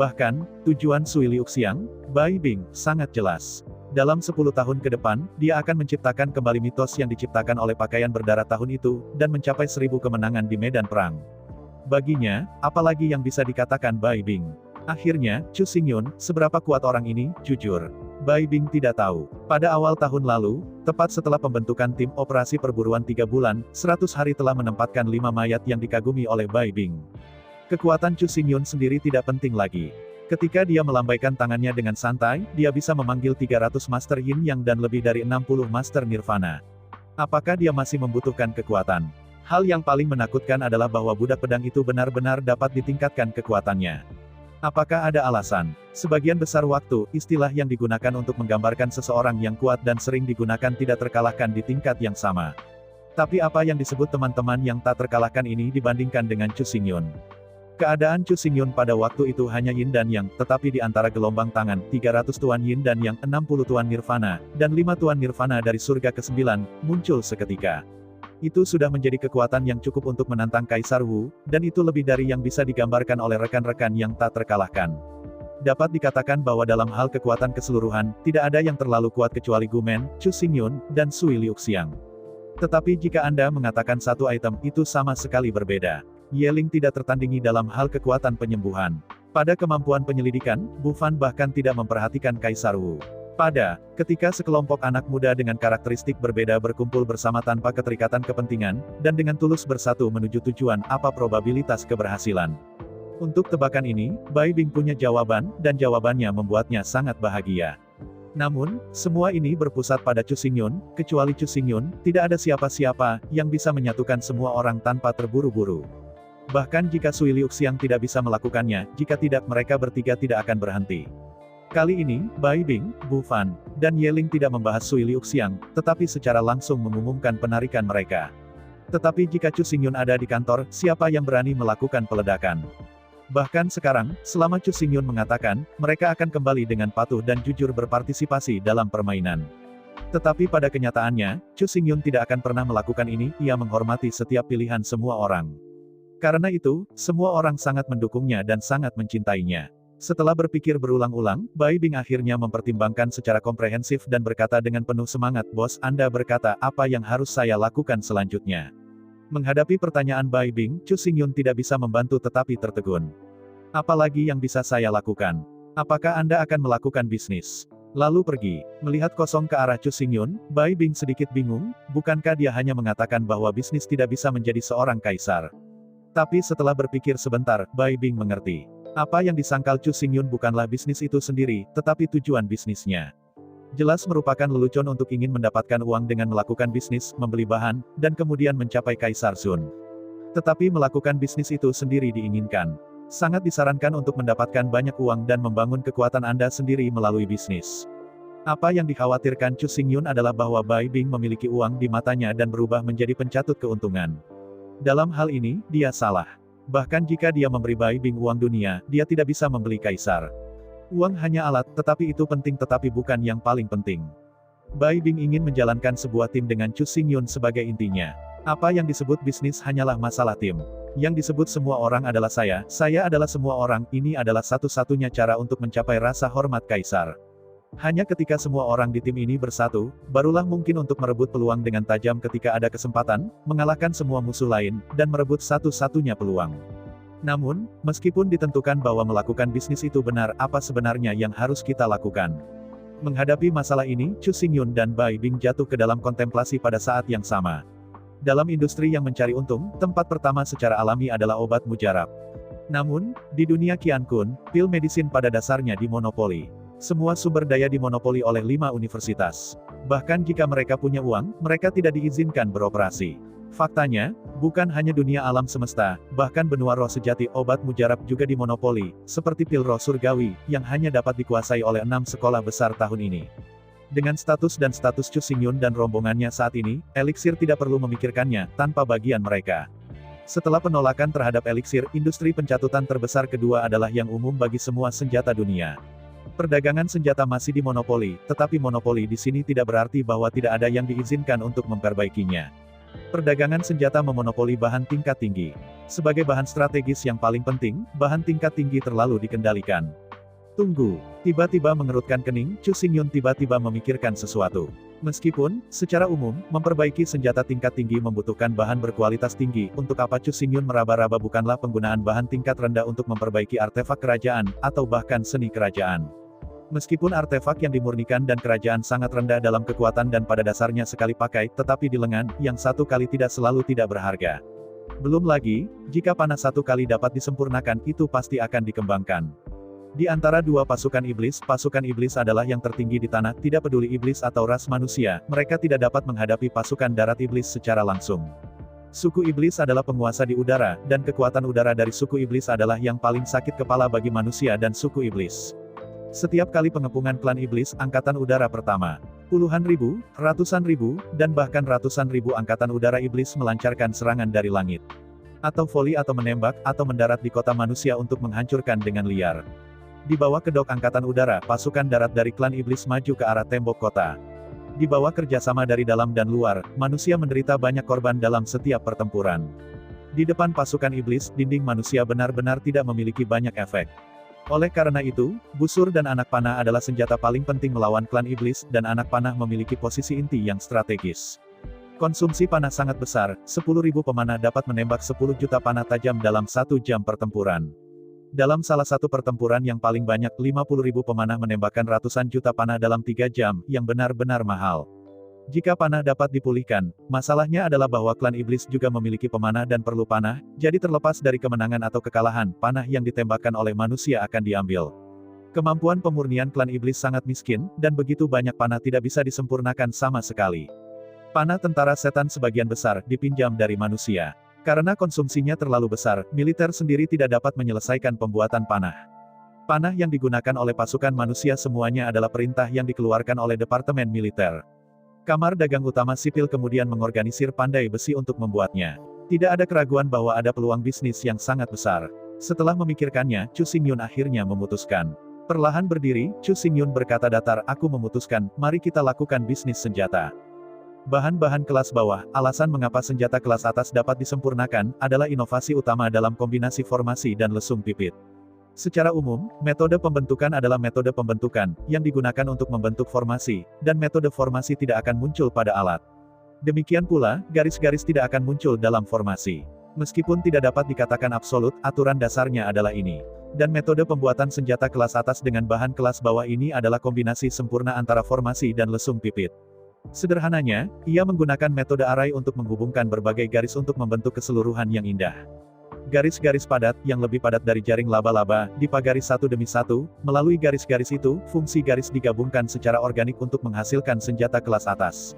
Bahkan, tujuan Sui Liuxiang, Bai Bing, sangat jelas. Dalam 10 tahun ke depan, dia akan menciptakan kembali mitos yang diciptakan oleh pakaian berdarah tahun itu, dan mencapai 1000 kemenangan di medan perang. Baginya, apalagi yang bisa dikatakan Bai Bing? Akhirnya, Chu Xingyun, seberapa kuat orang ini, jujur. Bai Bing tidak tahu. Pada awal tahun lalu, tepat setelah pembentukan tim operasi perburuan 3 bulan, 100 hari telah menempatkan 5 mayat yang dikagumi oleh Bai Bing. Kekuatan Chu Xingyun sendiri tidak penting lagi. Ketika dia melambaikan tangannya dengan santai, dia bisa memanggil 300 Master Yin Yang dan lebih dari 60 Master Nirvana. Apakah dia masih membutuhkan kekuatan? Hal yang paling menakutkan adalah bahwa budak pedang itu benar-benar dapat ditingkatkan kekuatannya. Apakah ada alasan? Sebagian besar waktu, istilah yang digunakan untuk menggambarkan seseorang yang kuat dan sering digunakan tidak terkalahkan di tingkat yang sama. Tapi apa yang disebut teman-teman yang tak terkalahkan ini dibandingkan dengan Chu Xingyun? Keadaan Chu Xingyun pada waktu itu hanya Yin dan Yang, tetapi di antara gelombang tangan, 300 Tuan Yin dan Yang, 60 Tuan Nirvana, dan 5 Tuan Nirvana dari surga ke-9, muncul seketika. Itu sudah menjadi kekuatan yang cukup untuk menantang Kaisar Wu, dan itu lebih dari yang bisa digambarkan oleh rekan-rekan yang tak terkalahkan. Dapat dikatakan bahwa dalam hal kekuatan keseluruhan, tidak ada yang terlalu kuat kecuali Gu Men, Chu Xingyun, dan Sui Liuxiang. Tetapi jika Anda mengatakan satu item, itu sama sekali berbeda. Yeling tidak tertandingi dalam hal kekuatan penyembuhan. Pada kemampuan penyelidikan, Bu Fan bahkan tidak memperhatikan Kaisar Wu. Ketika sekelompok anak muda dengan karakteristik berbeda berkumpul bersama tanpa keterikatan kepentingan, dan dengan tulus bersatu menuju tujuan, apa probabilitas keberhasilan? Untuk tebakan ini, Bai Bing punya jawaban, dan jawabannya membuatnya sangat bahagia. Namun, semua ini berpusat pada Chu Xingyun, kecuali Chu Xingyun, tidak ada siapa-siapa yang bisa menyatukan semua orang tanpa terburu-buru. Bahkan jika Sui Liuxiang tidak bisa melakukannya, jika tidak mereka bertiga tidak akan berhenti. Kali ini, Bai Bing, Bu Fan, dan Yeling tidak membahas Sui Liuxiang, tetapi secara langsung mengumumkan penarikan mereka. Tetapi jika Chu Xingyun ada di kantor, siapa yang berani melakukan peledakan? Bahkan sekarang, selama Chu Xingyun mengatakan, mereka akan kembali dengan patuh dan jujur berpartisipasi dalam permainan. Tetapi pada kenyataannya, Chu Xingyun tidak akan pernah melakukan ini, ia menghormati setiap pilihan semua orang. Karena itu, semua orang sangat mendukungnya dan sangat mencintainya. Setelah berpikir berulang-ulang, Bai Bing akhirnya mempertimbangkan secara komprehensif dan berkata dengan penuh semangat, "Bos, Anda berkata, apa yang harus saya lakukan selanjutnya?" Menghadapi pertanyaan Bai Bing, Chu Xingyun tidak bisa membantu tetapi tertegun. Apalagi yang bisa saya lakukan? Apakah Anda akan melakukan bisnis? Lalu pergi. Melihat kosong ke arah Chu Xingyun, Bai Bing sedikit bingung, bukankah dia hanya mengatakan bahwa bisnis tidak bisa menjadi seorang kaisar? Tapi setelah berpikir sebentar, Bai Bing mengerti. Apa yang disangkal Chu Xingyun bukanlah bisnis itu sendiri, tetapi tujuan bisnisnya. Jelas merupakan lelucon untuk ingin mendapatkan uang dengan melakukan bisnis, membeli bahan, dan kemudian mencapai Kaisar Sun. Tetapi melakukan bisnis itu sendiri diinginkan. Sangat disarankan untuk mendapatkan banyak uang dan membangun kekuatan Anda sendiri melalui bisnis. Apa yang dikhawatirkan Chu Xingyun adalah bahwa Bai Bing memiliki uang di matanya dan berubah menjadi pencatut keuntungan. Dalam hal ini, dia salah. Bahkan jika dia memberi Bai Bing uang dunia, dia tidak bisa membeli kaisar. Uang hanya alat, tetapi itu penting tetapi bukan yang paling penting. Bai Bing ingin menjalankan sebuah tim dengan Chu Xingyun sebagai intinya. Apa yang disebut bisnis hanyalah masalah tim. Yang disebut semua orang adalah saya adalah semua orang, ini adalah satu-satunya cara untuk mencapai rasa hormat kaisar. Hanya ketika semua orang di tim ini bersatu, barulah mungkin untuk merebut peluang dengan tajam ketika ada kesempatan, mengalahkan semua musuh lain, dan merebut satu-satunya peluang. Namun, meskipun ditentukan bahwa melakukan bisnis itu benar, apa sebenarnya yang harus kita lakukan? Menghadapi masalah ini, Chu Xingyun dan Bai Bing jatuh ke dalam kontemplasi pada saat yang sama. Dalam industri yang mencari untung, tempat pertama secara alami adalah obat mujarab. Namun, di dunia Qian Kun, pil medicine pada dasarnya dimonopoli. Semua sumber daya dimonopoli oleh 5 universitas. Bahkan jika mereka punya uang, mereka tidak diizinkan beroperasi. Faktanya, bukan hanya dunia alam semesta, bahkan benua roh sejati obat mujarab juga dimonopoli, seperti pil roh surgawi, yang hanya dapat dikuasai oleh 6 sekolah besar tahun ini. Dengan status Chu Xingyun dan rombongannya saat ini, eliksir tidak perlu memikirkannya, tanpa bagian mereka. Setelah penolakan terhadap eliksir, industri pencatutan terbesar kedua adalah yang umum bagi semua senjata dunia. Perdagangan senjata masih dimonopoli, tetapi monopoli di sini tidak berarti bahwa tidak ada yang diizinkan untuk memperbaikinya. Perdagangan senjata memonopoli bahan tingkat tinggi. Sebagai bahan strategis yang paling penting, bahan tingkat tinggi terlalu dikendalikan. Tunggu. Tiba-tiba mengerutkan kening, Chu Xingyun tiba-tiba memikirkan sesuatu. Meskipun, secara umum, memperbaiki senjata tingkat tinggi membutuhkan bahan berkualitas tinggi, untuk apa Chu Xingyun meraba-raba bukanlah penggunaan bahan tingkat rendah untuk memperbaiki artefak kerajaan, atau bahkan seni kerajaan. Meskipun artefak yang dimurnikan dan kerajaan sangat rendah dalam kekuatan dan pada dasarnya sekali pakai, tetapi di lengan, yang satu kali tidak selalu tidak berharga. Belum lagi, jika panah satu kali dapat disempurnakan, itu pasti akan dikembangkan. Di antara dua pasukan iblis adalah yang tertinggi di tanah, tidak peduli iblis atau ras manusia, mereka tidak dapat menghadapi pasukan darat iblis secara langsung. Suku iblis adalah penguasa di udara, dan kekuatan udara dari suku iblis adalah yang paling sakit kepala bagi manusia dan suku iblis. Setiap kali pengepungan klan iblis, angkatan udara pertama, puluhan ribu, ratusan ribu, dan bahkan ratusan ribu angkatan udara iblis melancarkan serangan dari langit. Atau voli atau menembak, atau mendarat di kota manusia untuk menghancurkan dengan liar. Di bawah kedok angkatan udara, pasukan darat dari klan iblis maju ke arah tembok kota. Di bawah kerjasama dari dalam dan luar, manusia menderita banyak korban dalam setiap pertempuran. Di depan pasukan iblis, dinding manusia benar-benar tidak memiliki banyak efek. Oleh karena itu, busur dan anak panah adalah senjata paling penting melawan klan iblis, dan anak panah memiliki posisi inti yang strategis. Konsumsi panah sangat besar, 10.000 pemanah dapat menembak 10 juta panah tajam dalam 1 jam pertempuran. Dalam salah satu pertempuran yang paling banyak, 50.000 pemanah menembakkan ratusan juta panah dalam 3 jam, yang benar-benar mahal. Jika panah dapat dipulihkan, masalahnya adalah bahwa klan iblis juga memiliki pemanah dan perlu panah, jadi terlepas dari kemenangan atau kekalahan, panah yang ditembakkan oleh manusia akan diambil. Kemampuan pemurnian klan iblis sangat miskin, dan begitu banyak panah tidak bisa disempurnakan sama sekali. Panah tentara setan sebagian besar dipinjam dari manusia. Karena konsumsinya terlalu besar, militer sendiri tidak dapat menyelesaikan pembuatan panah. Panah yang digunakan oleh pasukan manusia semuanya adalah perintah yang dikeluarkan oleh Departemen Militer. Kamar Dagang Utama Sipil kemudian mengorganisir pandai besi untuk membuatnya. Tidak ada keraguan bahwa ada peluang bisnis yang sangat besar. Setelah memikirkannya, Chu Xingyun akhirnya memutuskan. Perlahan berdiri, Chu Xingyun berkata datar, aku memutuskan, mari kita lakukan bisnis senjata. Bahan-bahan kelas bawah, alasan mengapa senjata kelas atas dapat disempurnakan, adalah inovasi utama dalam kombinasi formasi dan lesung pipit. Secara umum, metode pembentukan adalah metode pembentukan, yang digunakan untuk membentuk formasi, dan metode formasi tidak akan muncul pada alat. Demikian pula, garis-garis tidak akan muncul dalam formasi. Meskipun tidak dapat dikatakan absolut, aturan dasarnya adalah ini. Dan metode pembuatan senjata kelas atas dengan bahan kelas bawah ini adalah kombinasi sempurna antara formasi dan lesung pipit. Sederhananya, ia menggunakan metode array untuk menghubungkan berbagai garis untuk membentuk keseluruhan yang indah. Garis-garis padat, yang lebih padat dari jaring laba-laba, dipagari satu demi satu. Melalui garis-garis itu, fungsi garis digabungkan secara organik untuk menghasilkan senjata kelas atas.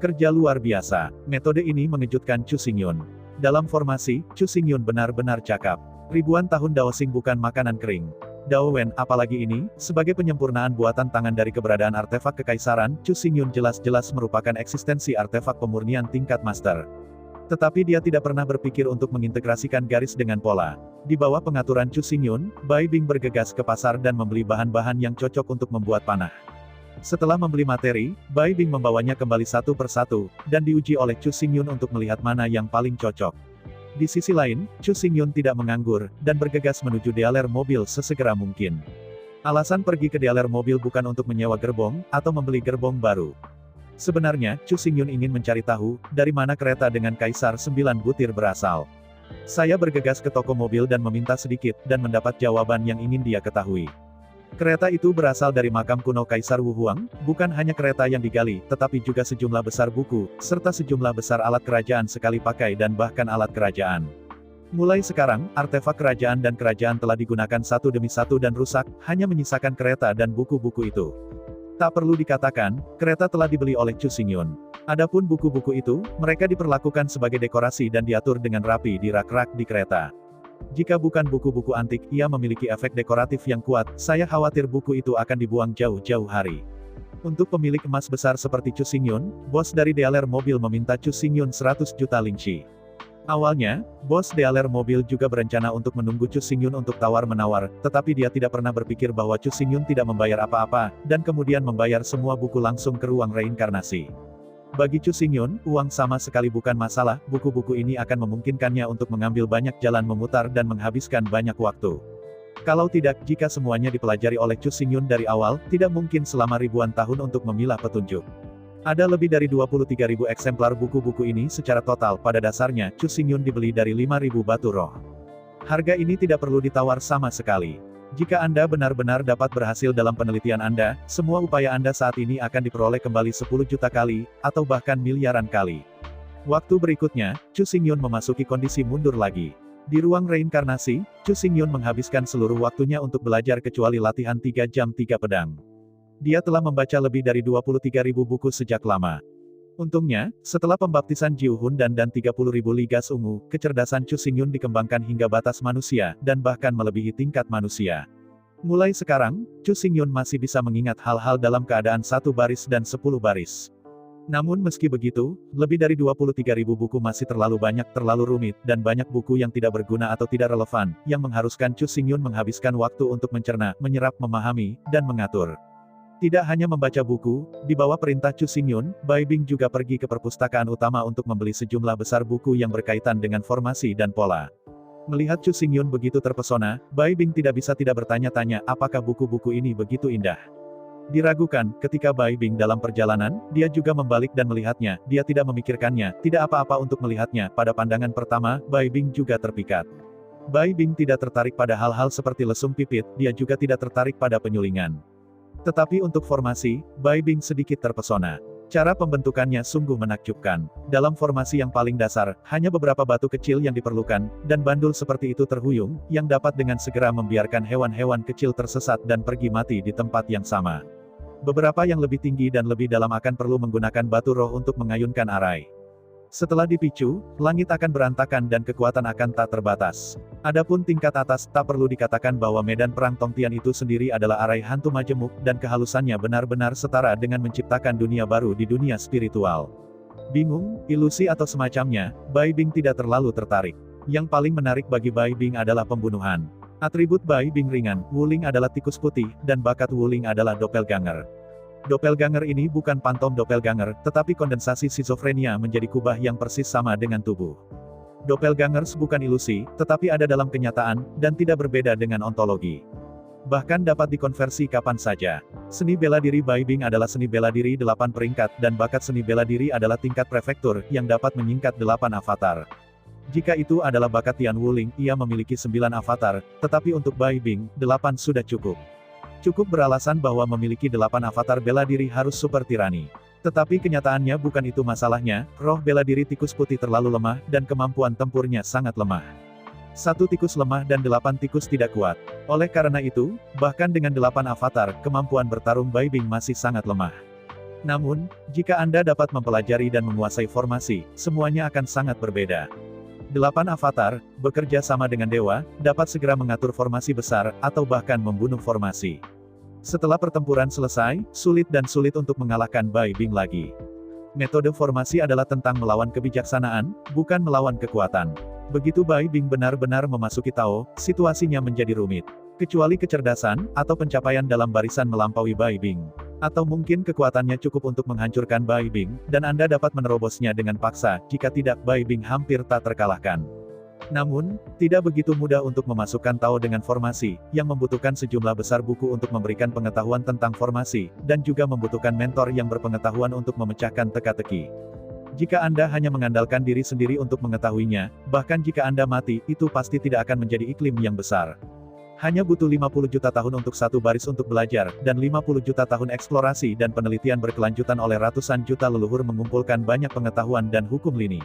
Kerja luar biasa. Metode ini mengejutkan Chu Xingyun. Dalam formasi, Chu Xingyun benar-benar cakap. Ribuan tahun Daoxing bukan makanan kering. Dao Wen, apalagi ini, sebagai penyempurnaan buatan tangan dari keberadaan artefak kekaisaran, Chu Xingyun jelas-jelas merupakan eksistensi artefak pemurnian tingkat master. Tetapi dia tidak pernah berpikir untuk mengintegrasikan garis dengan pola. Di bawah pengaturan Chu Xingyun, Bai Bing bergegas ke pasar dan membeli bahan-bahan yang cocok untuk membuat panah. Setelah membeli materi, Bai Bing membawanya kembali satu persatu, dan diuji oleh Chu Xingyun untuk melihat mana yang paling cocok. Di sisi lain, Chu Xingyun tidak menganggur, dan bergegas menuju dealer mobil sesegera mungkin. Alasan pergi ke dealer mobil bukan untuk menyewa gerbong, atau membeli gerbong baru. Sebenarnya, Chu Xingyun ingin mencari tahu, dari mana kereta dengan Kaisar 9 butir berasal. Saya bergegas ke toko mobil dan meminta sedikit, dan mendapat jawaban yang ingin dia ketahui. Kereta itu berasal dari makam kuno Kaisar Wu Huang, bukan hanya kereta yang digali, tetapi juga sejumlah besar buku, serta sejumlah besar alat kerajaan sekali pakai dan bahkan alat kerajaan. Mulai sekarang, artefak kerajaan dan kerajaan telah digunakan satu demi satu dan rusak, hanya menyisakan kereta dan buku-buku itu. Tak perlu dikatakan, kereta telah dibeli oleh Chu Xingyun. Adapun buku-buku itu, mereka diperlakukan sebagai dekorasi dan diatur dengan rapi di rak-rak di kereta. Jika bukan buku-buku antik, ia memiliki efek dekoratif yang kuat, saya khawatir buku itu akan dibuang jauh-jauh hari. Untuk pemilik emas besar seperti Chu Xingyun, bos dari dealer mobil meminta Chu Xingyun 100 juta lingxi. Awalnya, bos dealer mobil juga berencana untuk menunggu Chu Xingyun untuk tawar-menawar, tetapi dia tidak pernah berpikir bahwa Chu Xingyun tidak membayar apa-apa, dan kemudian membayar semua buku langsung ke ruang reinkarnasi. Bagi Chu Xingyun, uang sama sekali bukan masalah, buku-buku ini akan memungkinkannya untuk mengambil banyak jalan memutar dan menghabiskan banyak waktu. Kalau tidak, jika semuanya dipelajari oleh Chu Xingyun dari awal, tidak mungkin selama ribuan tahun untuk memilah petunjuk. Ada lebih dari 23.000 eksemplar buku-buku ini secara total, pada dasarnya, Chu Xingyun dibeli dari 5.000 batu roh. Harga ini tidak perlu ditawar sama sekali. Jika Anda benar-benar dapat berhasil dalam penelitian Anda, semua upaya Anda saat ini akan diperoleh kembali 10 juta kali, atau bahkan miliaran kali. Waktu berikutnya, Chu Xingyun memasuki kondisi mundur lagi. Di ruang reinkarnasi, Chu Xingyun menghabiskan seluruh waktunya untuk belajar kecuali latihan 3 jam 3 pedang. Dia telah membaca lebih dari 23.000 buku sejak lama. Untungnya, setelah pembaptisan Jiu Hun dan 30.000 ligas ungu, kecerdasan Chu Xingyun dikembangkan hingga batas manusia, dan bahkan melebihi tingkat manusia. Mulai sekarang, Chu Xingyun masih bisa mengingat hal-hal dalam keadaan 1 baris dan 10 baris. Namun meski begitu, lebih dari 23.000 buku masih terlalu banyak, terlalu rumit, dan banyak buku yang tidak berguna atau tidak relevan, yang mengharuskan Chu Xingyun menghabiskan waktu untuk mencerna, menyerap, memahami, dan mengatur. Tidak hanya membaca buku, di bawah perintah Chu Xingyun, Bai Bing juga pergi ke perpustakaan utama untuk membeli sejumlah besar buku yang berkaitan dengan formasi dan pola. Melihat Chu Xingyun begitu terpesona, Bai Bing tidak bisa tidak bertanya-tanya, apakah buku-buku ini begitu indah. Diragukan, ketika Bai Bing dalam perjalanan, dia juga membalik dan melihatnya, dia tidak memikirkannya, tidak apa-apa untuk melihatnya, pada pandangan pertama, Bai Bing juga terpikat. Bai Bing tidak tertarik pada hal-hal seperti lesung pipit, dia juga tidak tertarik pada penyulingan. Tetapi untuk formasi, Bai Bing sedikit terpesona. Cara pembentukannya sungguh menakjubkan. Dalam formasi yang paling dasar, hanya beberapa batu kecil yang diperlukan, dan bandul seperti itu terhuyung, yang dapat dengan segera membiarkan hewan-hewan kecil tersesat dan pergi mati di tempat yang sama. Beberapa yang lebih tinggi dan lebih dalam akan perlu menggunakan batu roh untuk mengayunkan arai. Setelah dipicu, langit akan berantakan dan kekuatan akan tak terbatas. Adapun tingkat atas, tak perlu dikatakan bahwa medan perang Tongtian itu sendiri adalah arai hantu majemuk, dan kehalusannya benar-benar setara dengan menciptakan dunia baru di dunia spiritual. Bingung, ilusi atau semacamnya, Bai Bing tidak terlalu tertarik. Yang paling menarik bagi Bai Bing adalah pembunuhan. Atribut Bai Bing ringan, Wuling adalah tikus putih, dan bakat Wuling adalah doppelganger. Doppelganger ini bukan pantom doppelganger, tetapi kondensasi skizofrenia menjadi kubah yang persis sama dengan tubuh. Doppelgangers bukan ilusi, tetapi ada dalam kenyataan, dan tidak berbeda dengan ontologi. bahkan dapat dikonversi kapan saja. Seni bela diri Bai Bing adalah seni bela diri 8 peringkat dan bakat seni bela diri adalah tingkat prefektur yang dapat menyingkat 8 avatar. Jika itu adalah bakat Tian Wuling, ia memiliki 9 avatar, tetapi untuk Bai Bing, 8 sudah cukup. Cukup beralasan bahwa memiliki 8 avatar bela diri harus super tirani. Tetapi kenyataannya bukan itu masalahnya, roh bela diri tikus putih terlalu lemah dan kemampuan tempurnya sangat lemah. 1 tikus lemah dan 8 tikus tidak kuat. Oleh karena itu, bahkan dengan 8 avatar, kemampuan bertarung Bai Bing masih sangat lemah. Namun, jika Anda dapat mempelajari dan menguasai formasi, semuanya akan sangat berbeda. 8 avatar, bekerja sama dengan dewa, dapat segera mengatur formasi besar, atau bahkan membunuh formasi. Setelah pertempuran selesai, sulit untuk mengalahkan Bai Bing lagi. Metode formasi adalah tentang melawan kebijaksanaan, bukan melawan kekuatan. Begitu Bai Bing benar-benar memasuki Tao, situasinya menjadi rumit. Kecuali kecerdasan, atau pencapaian dalam barisan melampaui Bai Bing. Atau mungkin kekuatannya cukup untuk menghancurkan Bai Bing, dan Anda dapat menerobosnya dengan paksa, jika tidak Bai Bing hampir tak terkalahkan. Namun, tidak begitu mudah untuk memasukkan Tao dengan formasi, yang membutuhkan sejumlah besar buku untuk memberikan pengetahuan tentang formasi, dan juga membutuhkan mentor yang berpengetahuan untuk memecahkan teka-teki. Jika Anda hanya mengandalkan diri sendiri untuk mengetahuinya, bahkan jika Anda mati, itu pasti tidak akan menjadi iklim yang besar. Hanya butuh 50 juta tahun untuk satu baris untuk belajar, dan 50 juta tahun eksplorasi dan penelitian berkelanjutan oleh ratusan juta leluhur mengumpulkan banyak pengetahuan dan hukum lini.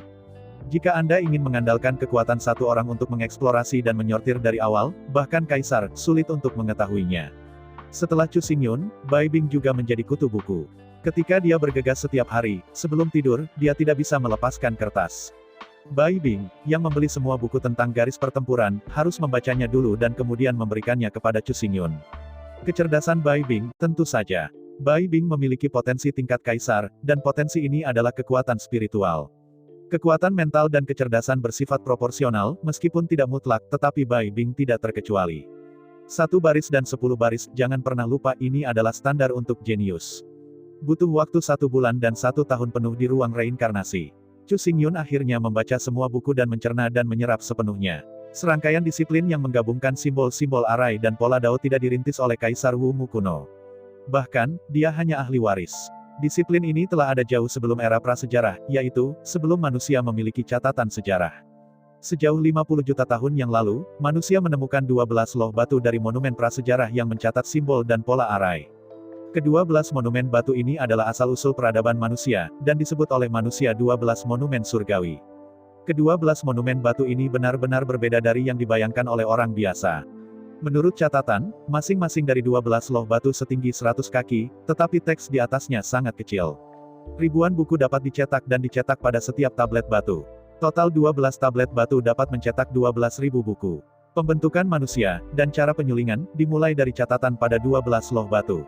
Jika Anda ingin mengandalkan kekuatan satu orang untuk mengeksplorasi dan menyortir dari awal, bahkan kaisar, sulit untuk mengetahuinya. Setelah Chu Xingyun, Bai Bing juga menjadi kutu buku. Ketika dia bergegas setiap hari, sebelum tidur, dia tidak bisa melepaskan kertas. Bai Bing, yang membeli semua buku tentang garis pertempuran, harus membacanya dulu dan kemudian memberikannya kepada Chu Xingyun. Kecerdasan Bai Bing, tentu saja. Bai Bing memiliki potensi tingkat kaisar, dan potensi ini adalah kekuatan spiritual. Kekuatan mental dan kecerdasan bersifat proporsional, meskipun tidak mutlak, tetapi Bai Bing tidak terkecuali. 1 baris dan 10 baris, jangan pernah lupa ini adalah standar untuk jenius. Butuh waktu 1 bulan dan 1 tahun penuh di ruang reinkarnasi. Chu Xingyun akhirnya membaca semua buku dan mencerna dan menyerap sepenuhnya. Serangkaian disiplin yang menggabungkan simbol-simbol arai dan pola Dao tidak dirintis oleh Kaisar Wu Mu kuno. Bahkan, dia hanya ahli waris. Disiplin ini telah ada jauh sebelum era prasejarah, yaitu, sebelum manusia memiliki catatan sejarah. Sejauh 50 juta tahun yang lalu, manusia menemukan 12 loh batu dari monumen prasejarah yang mencatat simbol dan pola arai. Ke-12 monumen batu ini adalah asal-usul peradaban manusia, dan disebut oleh manusia 12 monumen surgawi. Ke-12 monumen batu ini benar-benar berbeda dari yang dibayangkan oleh orang biasa. Menurut catatan, masing-masing dari 12 loh batu setinggi 100 kaki, tetapi teks di atasnya sangat kecil. Ribuan buku dapat dicetak dan dicetak pada setiap tablet batu. Total 12 tablet batu dapat mencetak 12.000 buku. Pembentukan manusia, dan cara penyulingan, dimulai dari catatan pada 12 loh batu.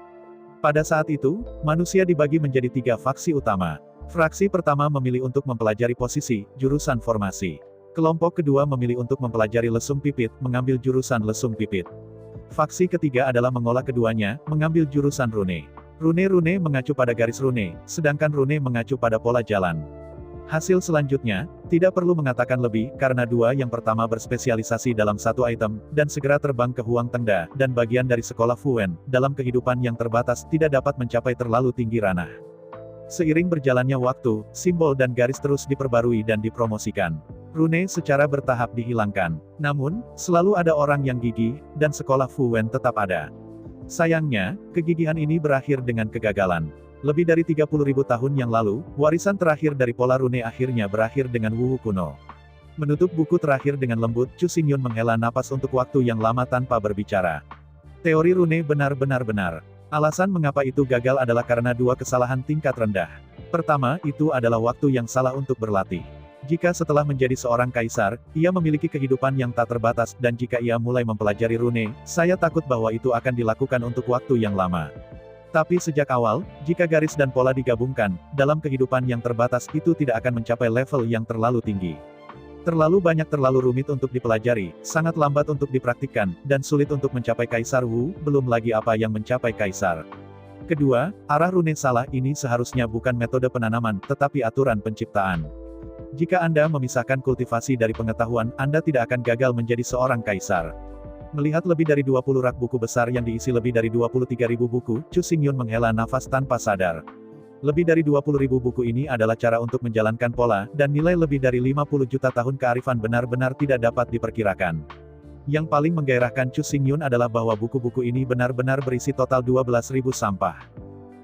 Pada saat itu, manusia dibagi menjadi 3 faksi utama. Fraksi pertama memilih untuk mempelajari posisi, jurusan formasi. Kelompok kedua memilih untuk mempelajari lesung pipit, mengambil jurusan lesung pipit. Faksi ketiga adalah mengolah keduanya, mengambil jurusan rune. Rune mengacu pada garis rune, sedangkan rune mengacu pada pola jalan. Hasil selanjutnya, tidak perlu mengatakan lebih, karena 2 yang pertama berspesialisasi dalam satu item, dan segera terbang ke Huang Tengda, dan bagian dari sekolah Fuwen, dalam kehidupan yang terbatas, tidak dapat mencapai terlalu tinggi ranah. Seiring berjalannya waktu, simbol dan garis terus diperbarui dan dipromosikan. Rune secara bertahap dihilangkan. Namun, selalu ada orang yang gigih, dan sekolah Fuwen tetap ada. Sayangnya, kegigihan ini berakhir dengan kegagalan. Lebih dari 30.000 tahun yang lalu, warisan terakhir dari pola rune akhirnya berakhir dengan Wu kuno. Menutup buku terakhir dengan lembut, Chu Xingyun menghela napas untuk waktu yang lama tanpa berbicara. Teori rune benar-benar benar. Alasan mengapa itu gagal adalah karena 2 kesalahan tingkat rendah. Pertama, itu adalah waktu yang salah untuk berlatih. Jika setelah menjadi seorang kaisar, ia memiliki kehidupan yang tak terbatas, dan jika ia mulai mempelajari rune, saya takut bahwa itu akan dilakukan untuk waktu yang lama. Tapi sejak awal, jika garis dan pola digabungkan, dalam kehidupan yang terbatas itu tidak akan mencapai level yang terlalu tinggi. Terlalu banyak terlalu rumit untuk dipelajari, sangat lambat untuk dipraktikkan, dan sulit untuk mencapai Kaisar Wu, belum lagi apa yang mencapai Kaisar. Kedua, arah rune salah ini seharusnya bukan metode penanaman, tetapi aturan penciptaan. Jika Anda memisahkan kultivasi dari pengetahuan, Anda tidak akan gagal menjadi seorang kaisar. Melihat lebih dari 20 rak buku besar yang diisi lebih dari 23.000 buku, Chu Xingyun menghela nafas tanpa sadar. Lebih dari 20.000 buku ini adalah cara untuk menjalankan pola, dan nilai lebih dari 50 juta tahun kearifan benar-benar tidak dapat diperkirakan. Yang paling menggairahkan Chu Xingyun adalah bahwa buku-buku ini benar-benar berisi total 12.000 sampah.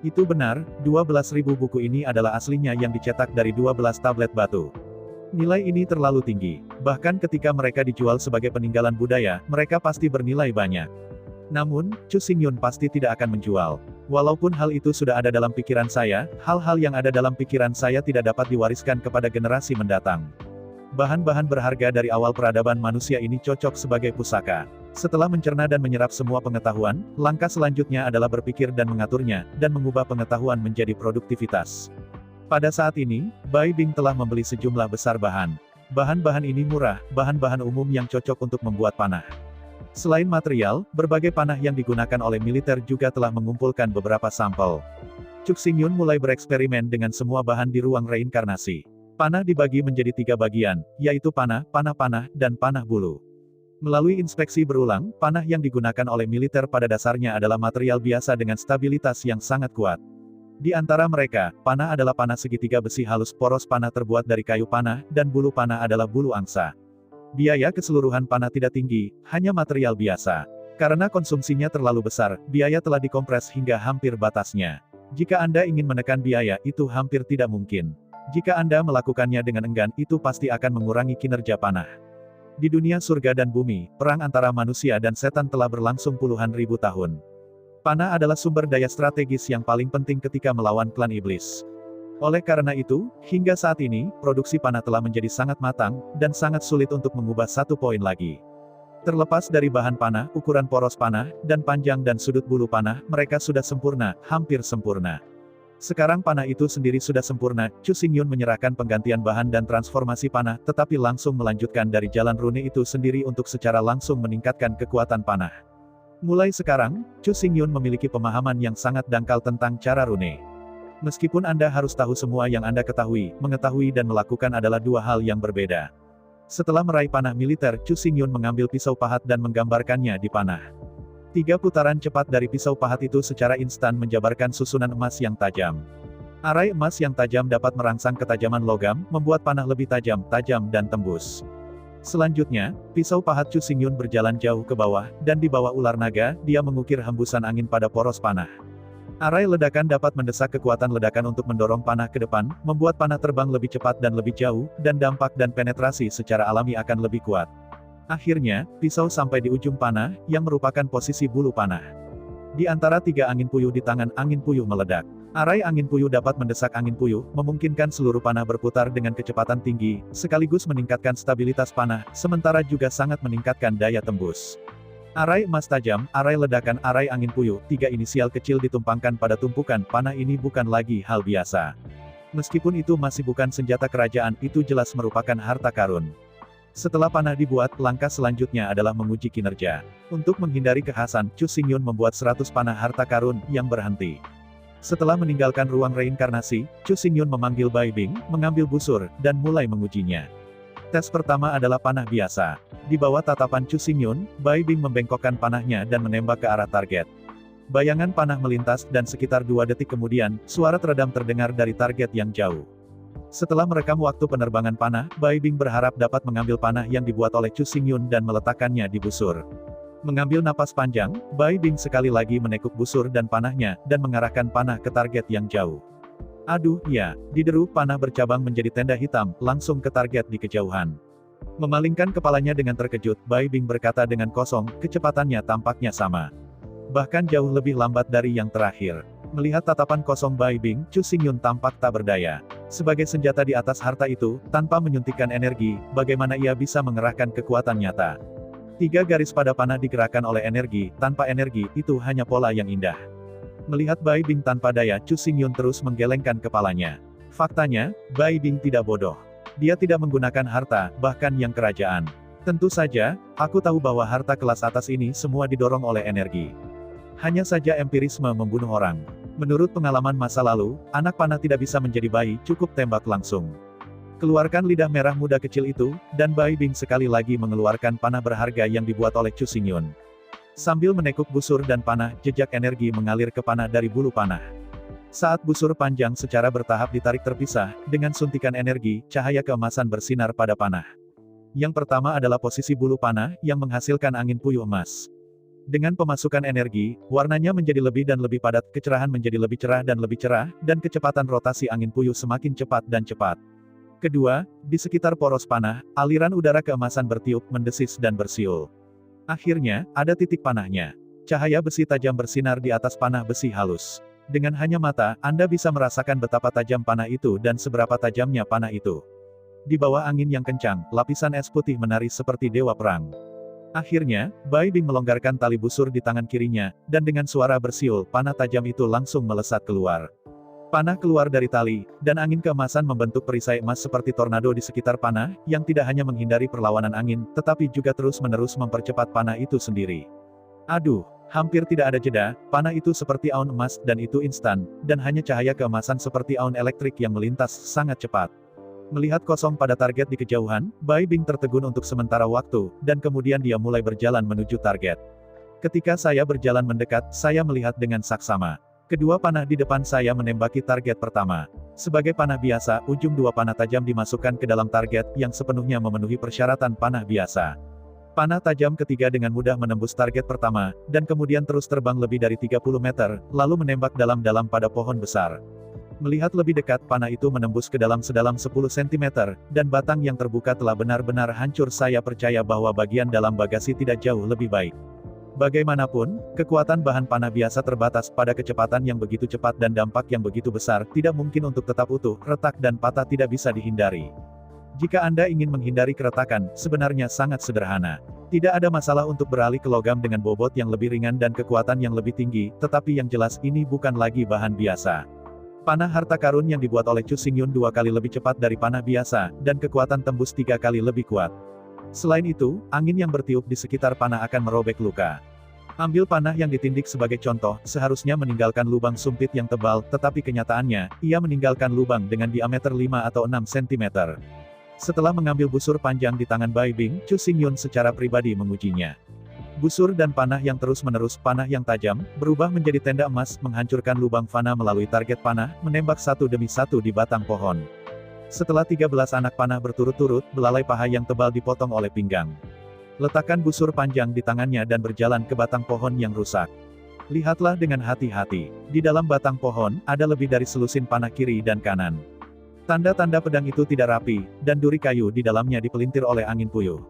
Itu benar, 12.000 buku ini adalah aslinya yang dicetak dari 12 tablet batu. Nilai ini terlalu tinggi. Bahkan ketika mereka dijual sebagai peninggalan budaya, mereka pasti bernilai banyak. Namun, Chu Xingyun pasti tidak akan menjual. Walaupun hal itu sudah ada dalam pikiran saya, hal-hal yang ada dalam pikiran saya tidak dapat diwariskan kepada generasi mendatang. Bahan-bahan berharga dari awal peradaban manusia ini cocok sebagai pusaka. Setelah mencerna dan menyerap semua pengetahuan, langkah selanjutnya adalah berpikir dan mengaturnya, dan mengubah pengetahuan menjadi produktivitas. Pada saat ini, Bai Bing telah membeli sejumlah besar bahan. Bahan-bahan ini murah, bahan-bahan umum yang cocok untuk membuat panah. Selain material, berbagai panah yang digunakan oleh militer juga telah mengumpulkan beberapa sampel. Chu Xingyun mulai bereksperimen dengan semua bahan di ruang reinkarnasi. Panah dibagi menjadi 3 bagian, yaitu panah, panah-panah, dan panah bulu. Melalui inspeksi berulang, panah yang digunakan oleh militer pada dasarnya adalah material biasa dengan stabilitas yang sangat kuat. Di antara mereka, panah adalah panah segitiga besi halus poros panah terbuat dari kayu panah, dan bulu panah adalah bulu angsa. Biaya keseluruhan panah tidak tinggi, hanya material biasa. Karena konsumsinya terlalu besar, biaya telah dikompres hingga hampir batasnya. Jika Anda ingin menekan biaya, itu hampir tidak mungkin. Jika Anda melakukannya dengan enggan, itu pasti akan mengurangi kinerja panah. Di dunia surga dan bumi, perang antara manusia dan setan telah berlangsung puluhan ribu tahun. Panah adalah sumber daya strategis yang paling penting ketika melawan klan iblis. Oleh karena itu, hingga saat ini, produksi panah telah menjadi sangat matang, dan sangat sulit untuk mengubah satu poin lagi. Terlepas dari bahan panah, ukuran poros panah, dan panjang dan sudut bulu panah, mereka sudah sempurna, hampir sempurna. Sekarang panah itu sendiri sudah sempurna, Chu Xingyun menyerahkan penggantian bahan dan transformasi panah, tetapi langsung melanjutkan dari jalan rune itu sendiri untuk secara langsung meningkatkan kekuatan panah. Mulai sekarang, Chu Xingyun memiliki pemahaman yang sangat dangkal tentang cara rune. Meskipun Anda harus tahu semua yang Anda ketahui, mengetahui dan melakukan adalah dua hal yang berbeda. Setelah meraih panah militer, Chu Xingyun mengambil pisau pahat dan menggambarkannya di panah. 3 putaran cepat dari pisau pahat itu secara instan menjabarkan susunan emas yang tajam. Arai emas yang tajam dapat merangsang ketajaman logam, membuat panah lebih tajam, dan tembus. Selanjutnya, pisau pahat Chu Xingyun berjalan jauh ke bawah, dan di bawah ular naga, dia mengukir hembusan angin pada poros panah. Arai ledakan dapat mendesak kekuatan ledakan untuk mendorong panah ke depan, membuat panah terbang lebih cepat dan lebih jauh, dan dampak dan penetrasi secara alami akan lebih kuat. Akhirnya, pisau sampai di ujung panah, yang merupakan posisi bulu panah. Di antara 3 angin puyuh di tangan, angin puyuh meledak. Arai angin puyuh dapat mendesak angin puyuh, memungkinkan seluruh panah berputar dengan kecepatan tinggi, sekaligus meningkatkan stabilitas panah, sementara juga sangat meningkatkan daya tembus. Arai emas tajam, arai ledakan, arai angin puyuh, 3 inisial kecil ditumpangkan pada tumpukan panah ini bukan lagi hal biasa. Meskipun itu masih bukan senjata kerajaan, itu jelas merupakan harta karun. Setelah panah dibuat, langkah selanjutnya adalah menguji kinerja. Untuk menghindari kekhasan, Chu Xingyun membuat 100 panah harta karun, yang berhenti. Setelah meninggalkan ruang reinkarnasi, Chu Xingyun memanggil Bai Bing, mengambil busur, dan mulai mengujinya. Tes pertama adalah panah biasa. Di bawah tatapan Chu Xingyun, Bai Bing membengkokkan panahnya dan menembak ke arah target. Bayangan panah melintas, dan sekitar 2 detik kemudian, suara teredam terdengar dari target yang jauh. Setelah merekam waktu penerbangan panah, Bai Bing berharap dapat mengambil panah yang dibuat oleh Chu Xingyun dan meletakkannya di busur. Mengambil napas panjang, Bai Bing sekali lagi menekuk busur dan panahnya, dan mengarahkan panah ke target yang jauh. Aduh, ya, dideru, panah bercabang menjadi tenda hitam, langsung ke target di kejauhan. Memalingkan kepalanya dengan terkejut, Bai Bing berkata dengan kosong, kecepatannya tampaknya sama. Bahkan jauh lebih lambat dari yang terakhir. Melihat tatapan kosong Bai Bing, Chu Xingyun tampak tak berdaya. Sebagai senjata di atas harta itu, tanpa menyuntikkan energi, bagaimana ia bisa mengerahkan kekuatan nyata? 3 garis pada panah digerakkan oleh energi, tanpa energi, itu hanya pola yang indah. Melihat Bai Bing tanpa daya, Chu Xingyun terus menggelengkan kepalanya. Faktanya, Bai Bing tidak bodoh. Dia tidak menggunakan harta, bahkan yang kerajaan. Tentu saja, aku tahu bahwa harta kelas atas ini semua didorong oleh energi. Hanya saja empirisme membunuh orang. Menurut pengalaman masa lalu, anak panah tidak bisa menjadi bayi, cukup tembak langsung. Keluarkan lidah merah muda kecil itu, dan Bai Bing sekali lagi mengeluarkan panah berharga yang dibuat oleh Chu Xingyun. Sambil menekuk busur dan panah, jejak energi mengalir ke panah dari bulu panah. Saat busur panjang secara bertahap ditarik terpisah, dengan suntikan energi, cahaya keemasan bersinar pada panah. Yang pertama adalah posisi bulu panah, yang menghasilkan angin puyuh emas. Dengan pemasukan energi, warnanya menjadi lebih dan lebih padat, kecerahan menjadi lebih cerah, dan kecepatan rotasi angin puyuh semakin cepat dan cepat. Kedua, di sekitar poros panah, aliran udara keemasan bertiup, mendesis dan bersiul. Akhirnya, ada titik panahnya. Cahaya besi tajam bersinar di atas panah besi halus. Dengan hanya mata, Anda bisa merasakan betapa tajam panah itu dan seberapa tajamnya panah itu. Di bawah angin yang kencang, lapisan es putih menari seperti dewa perang. Akhirnya, Bai Bing melonggarkan tali busur di tangan kirinya, dan dengan suara bersiul, panah tajam itu langsung melesat keluar. Panah keluar dari tali, dan angin keemasan membentuk perisai emas seperti tornado di sekitar panah, yang tidak hanya menghindari perlawanan angin, tetapi juga terus-menerus mempercepat panah itu sendiri. Aduh, hampir tidak ada jeda, panah itu seperti aun emas, dan itu instan, dan hanya cahaya keemasan seperti aun elektrik yang melintas sangat cepat. Melihat kosong pada target di kejauhan, Bai Bing tertegun untuk sementara waktu, dan kemudian dia mulai berjalan menuju target. Ketika saya berjalan mendekat, saya melihat dengan saksama. Kedua panah di depan saya menembaki target pertama. Sebagai panah biasa, ujung dua panah tajam dimasukkan ke dalam target, yang sepenuhnya memenuhi persyaratan panah biasa. Panah tajam ketiga dengan mudah menembus target pertama, dan kemudian terus terbang lebih dari 30 meter, lalu menembak dalam-dalam pada pohon besar. Melihat lebih dekat, panah itu menembus ke dalam sedalam 10 cm, dan batang yang terbuka telah benar-benar hancur. Saya percaya bahwa bagian dalam bagasi tidak jauh lebih baik. Bagaimanapun, kekuatan bahan panah biasa terbatas pada kecepatan yang begitu cepat dan dampak yang begitu besar, tidak mungkin untuk tetap utuh, retak dan patah tidak bisa dihindari. Jika Anda ingin menghindari keretakan, sebenarnya sangat sederhana. Tidak ada masalah untuk beralih ke logam dengan bobot yang lebih ringan dan kekuatan yang lebih tinggi, tetapi yang jelas ini bukan lagi bahan biasa. Panah harta karun yang dibuat oleh Chu Xingyun 2 kali lebih cepat dari panah biasa, dan kekuatan tembus 3 kali lebih kuat. Selain itu, angin yang bertiup di sekitar panah akan merobek luka. Ambil panah yang ditindik sebagai contoh, seharusnya meninggalkan lubang sumpit yang tebal, tetapi kenyataannya, ia meninggalkan lubang dengan diameter 5 atau 6 cm. Setelah mengambil busur panjang di tangan Bai Bing, Chu Xingyun secara pribadi mengujinya. Busur dan panah yang terus-menerus, panah yang tajam, berubah menjadi tenda emas, menghancurkan lubang fana melalui target panah, menembak satu demi satu di batang pohon. Setelah 13 anak panah berturut-turut, belalai paha yang tebal dipotong oleh pinggang. Letakkan busur panjang di tangannya dan berjalan ke batang pohon yang rusak. Lihatlah dengan hati-hati. Di dalam batang pohon, ada lebih dari selusin panah kiri dan kanan. Tanda-tanda pedang itu tidak rapi, dan duri kayu di dalamnya dipelintir oleh angin puyuh.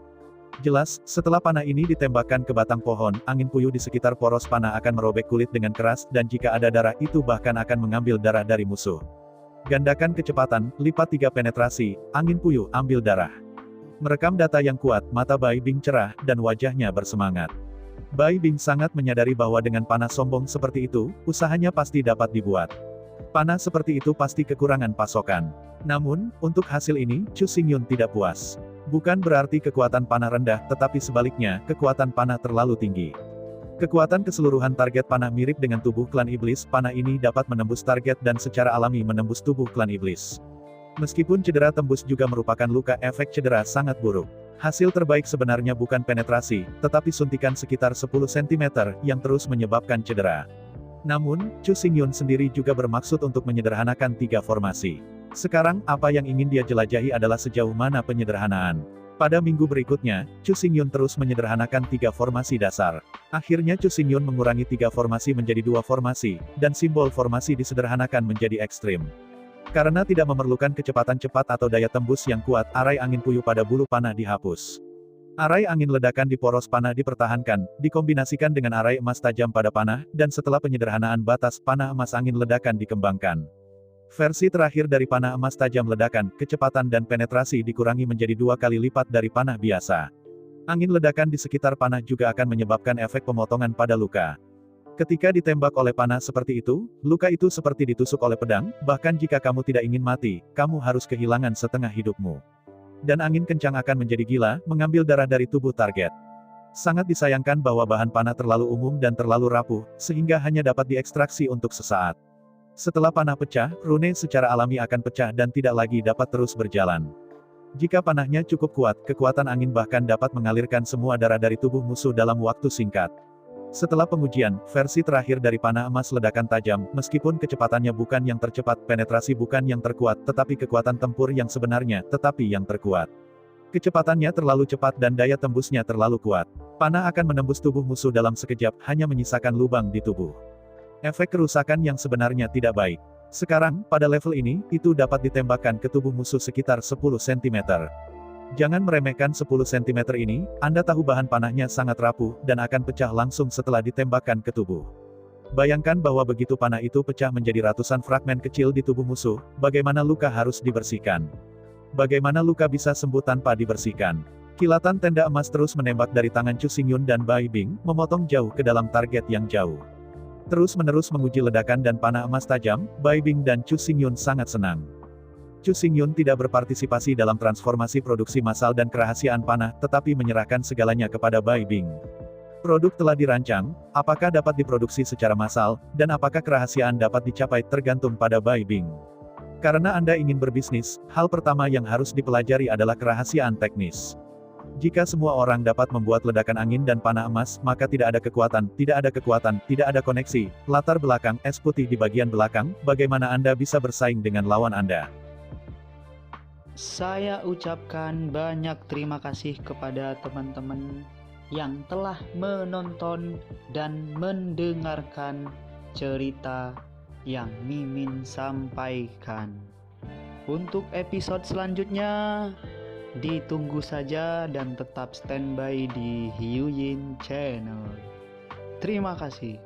Jelas, setelah panah ini ditembakkan ke batang pohon, angin puyuh di sekitar poros panah akan merobek kulit dengan keras, dan jika ada darah, itu bahkan akan mengambil darah dari musuh. Gandakan kecepatan, lipat 3 penetrasi, angin puyuh, ambil darah. Merekam data yang kuat, mata Bai Bing cerah, dan wajahnya bersemangat. Bai Bing sangat menyadari bahwa dengan panah sombong seperti itu, usahanya pasti dapat dibuat. Panah seperti itu pasti kekurangan pasokan. Namun, untuk hasil ini, Chu Xingyun tidak puas. Bukan berarti kekuatan panah rendah, tetapi sebaliknya, kekuatan panah terlalu tinggi. Kekuatan keseluruhan target panah mirip dengan tubuh klan iblis, panah ini dapat menembus target dan secara alami menembus tubuh klan iblis. Meskipun cedera tembus juga merupakan luka, efek cedera sangat buruk. Hasil terbaik sebenarnya bukan penetrasi, tetapi suntikan sekitar 10 cm, yang terus menyebabkan cedera. Namun, Chu Xingyun sendiri juga bermaksud untuk menyederhanakan 3 formasi. Sekarang, apa yang ingin dia jelajahi adalah sejauh mana penyederhanaan. Pada minggu berikutnya, Chu Xingyun terus menyederhanakan 3 formasi dasar. Akhirnya Chu Xingyun mengurangi 3 formasi menjadi 2 formasi, dan simbol formasi disederhanakan menjadi ekstrim. Karena tidak memerlukan kecepatan cepat atau daya tembus yang kuat, arai angin puyuh pada bulu panah dihapus. Arai angin ledakan di poros panah dipertahankan, dikombinasikan dengan arai emas tajam pada panah, dan setelah penyederhanaan batas, panah emas angin ledakan dikembangkan. Versi terakhir dari panah emas tajam ledakan, kecepatan dan penetrasi dikurangi menjadi 2 kali lipat dari panah biasa. Angin ledakan di sekitar panah juga akan menyebabkan efek pemotongan pada luka. Ketika ditembak oleh panah seperti itu, luka itu seperti ditusuk oleh pedang, bahkan jika kamu tidak ingin mati, kamu harus kehilangan setengah hidupmu. Dan angin kencang akan menjadi gila, mengambil darah dari tubuh target. Sangat disayangkan bahwa bahan panah terlalu umum dan terlalu rapuh, sehingga hanya dapat diekstraksi untuk sesaat. Setelah panah pecah, rune secara alami akan pecah dan tidak lagi dapat terus berjalan. Jika panahnya cukup kuat, kekuatan angin bahkan dapat mengalirkan semua darah dari tubuh musuh dalam waktu singkat. Setelah pengujian, versi terakhir dari panah emas ledakan tajam, meskipun kecepatannya bukan yang tercepat, penetrasi bukan yang terkuat, tetapi kekuatan tempur yang sebenarnya, tetapi yang terkuat. Kecepatannya terlalu cepat dan daya tembusnya terlalu kuat. Panah akan menembus tubuh musuh dalam sekejap, hanya menyisakan lubang di tubuh. Efek kerusakan yang sebenarnya tidak baik. Sekarang, pada level ini, itu dapat ditembakkan ke tubuh musuh sekitar 10 cm. Jangan meremehkan 10 cm ini, Anda tahu bahan panahnya sangat rapuh, dan akan pecah langsung setelah ditembakkan ke tubuh. Bayangkan bahwa begitu panah itu pecah menjadi ratusan fragmen kecil di tubuh musuh, bagaimana luka harus dibersihkan. Bagaimana luka bisa sembuh tanpa dibersihkan. Kilatan tenda emas terus menembak dari tangan Chu Xingyun dan Bai Bing, memotong jauh ke dalam target yang jauh. Terus-menerus menguji ledakan dan panah emas tajam, Bai Bing dan Chu Xingyun sangat senang. Chu Xingyun tidak berpartisipasi dalam transformasi produksi massal dan kerahasiaan panah, tetapi menyerahkan segalanya kepada Bai Bing. Produk telah dirancang, apakah dapat diproduksi secara massal, dan apakah kerahasiaan dapat dicapai tergantung pada Bai Bing. Karena Anda ingin berbisnis, hal pertama yang harus dipelajari adalah kerahasiaan teknis. Jika semua orang dapat membuat ledakan angin dan panah emas, maka tidak ada kekuatan, tidak ada koneksi, latar belakang, es putih di bagian belakang, bagaimana Anda bisa bersaing dengan lawan Anda? Saya ucapkan banyak terima kasih kepada teman-teman yang telah menonton dan mendengarkan cerita yang Mimin sampaikan. Untuk episode selanjutnya, ditunggu saja dan tetap standby di Hiu Yin Channel. Terima kasih.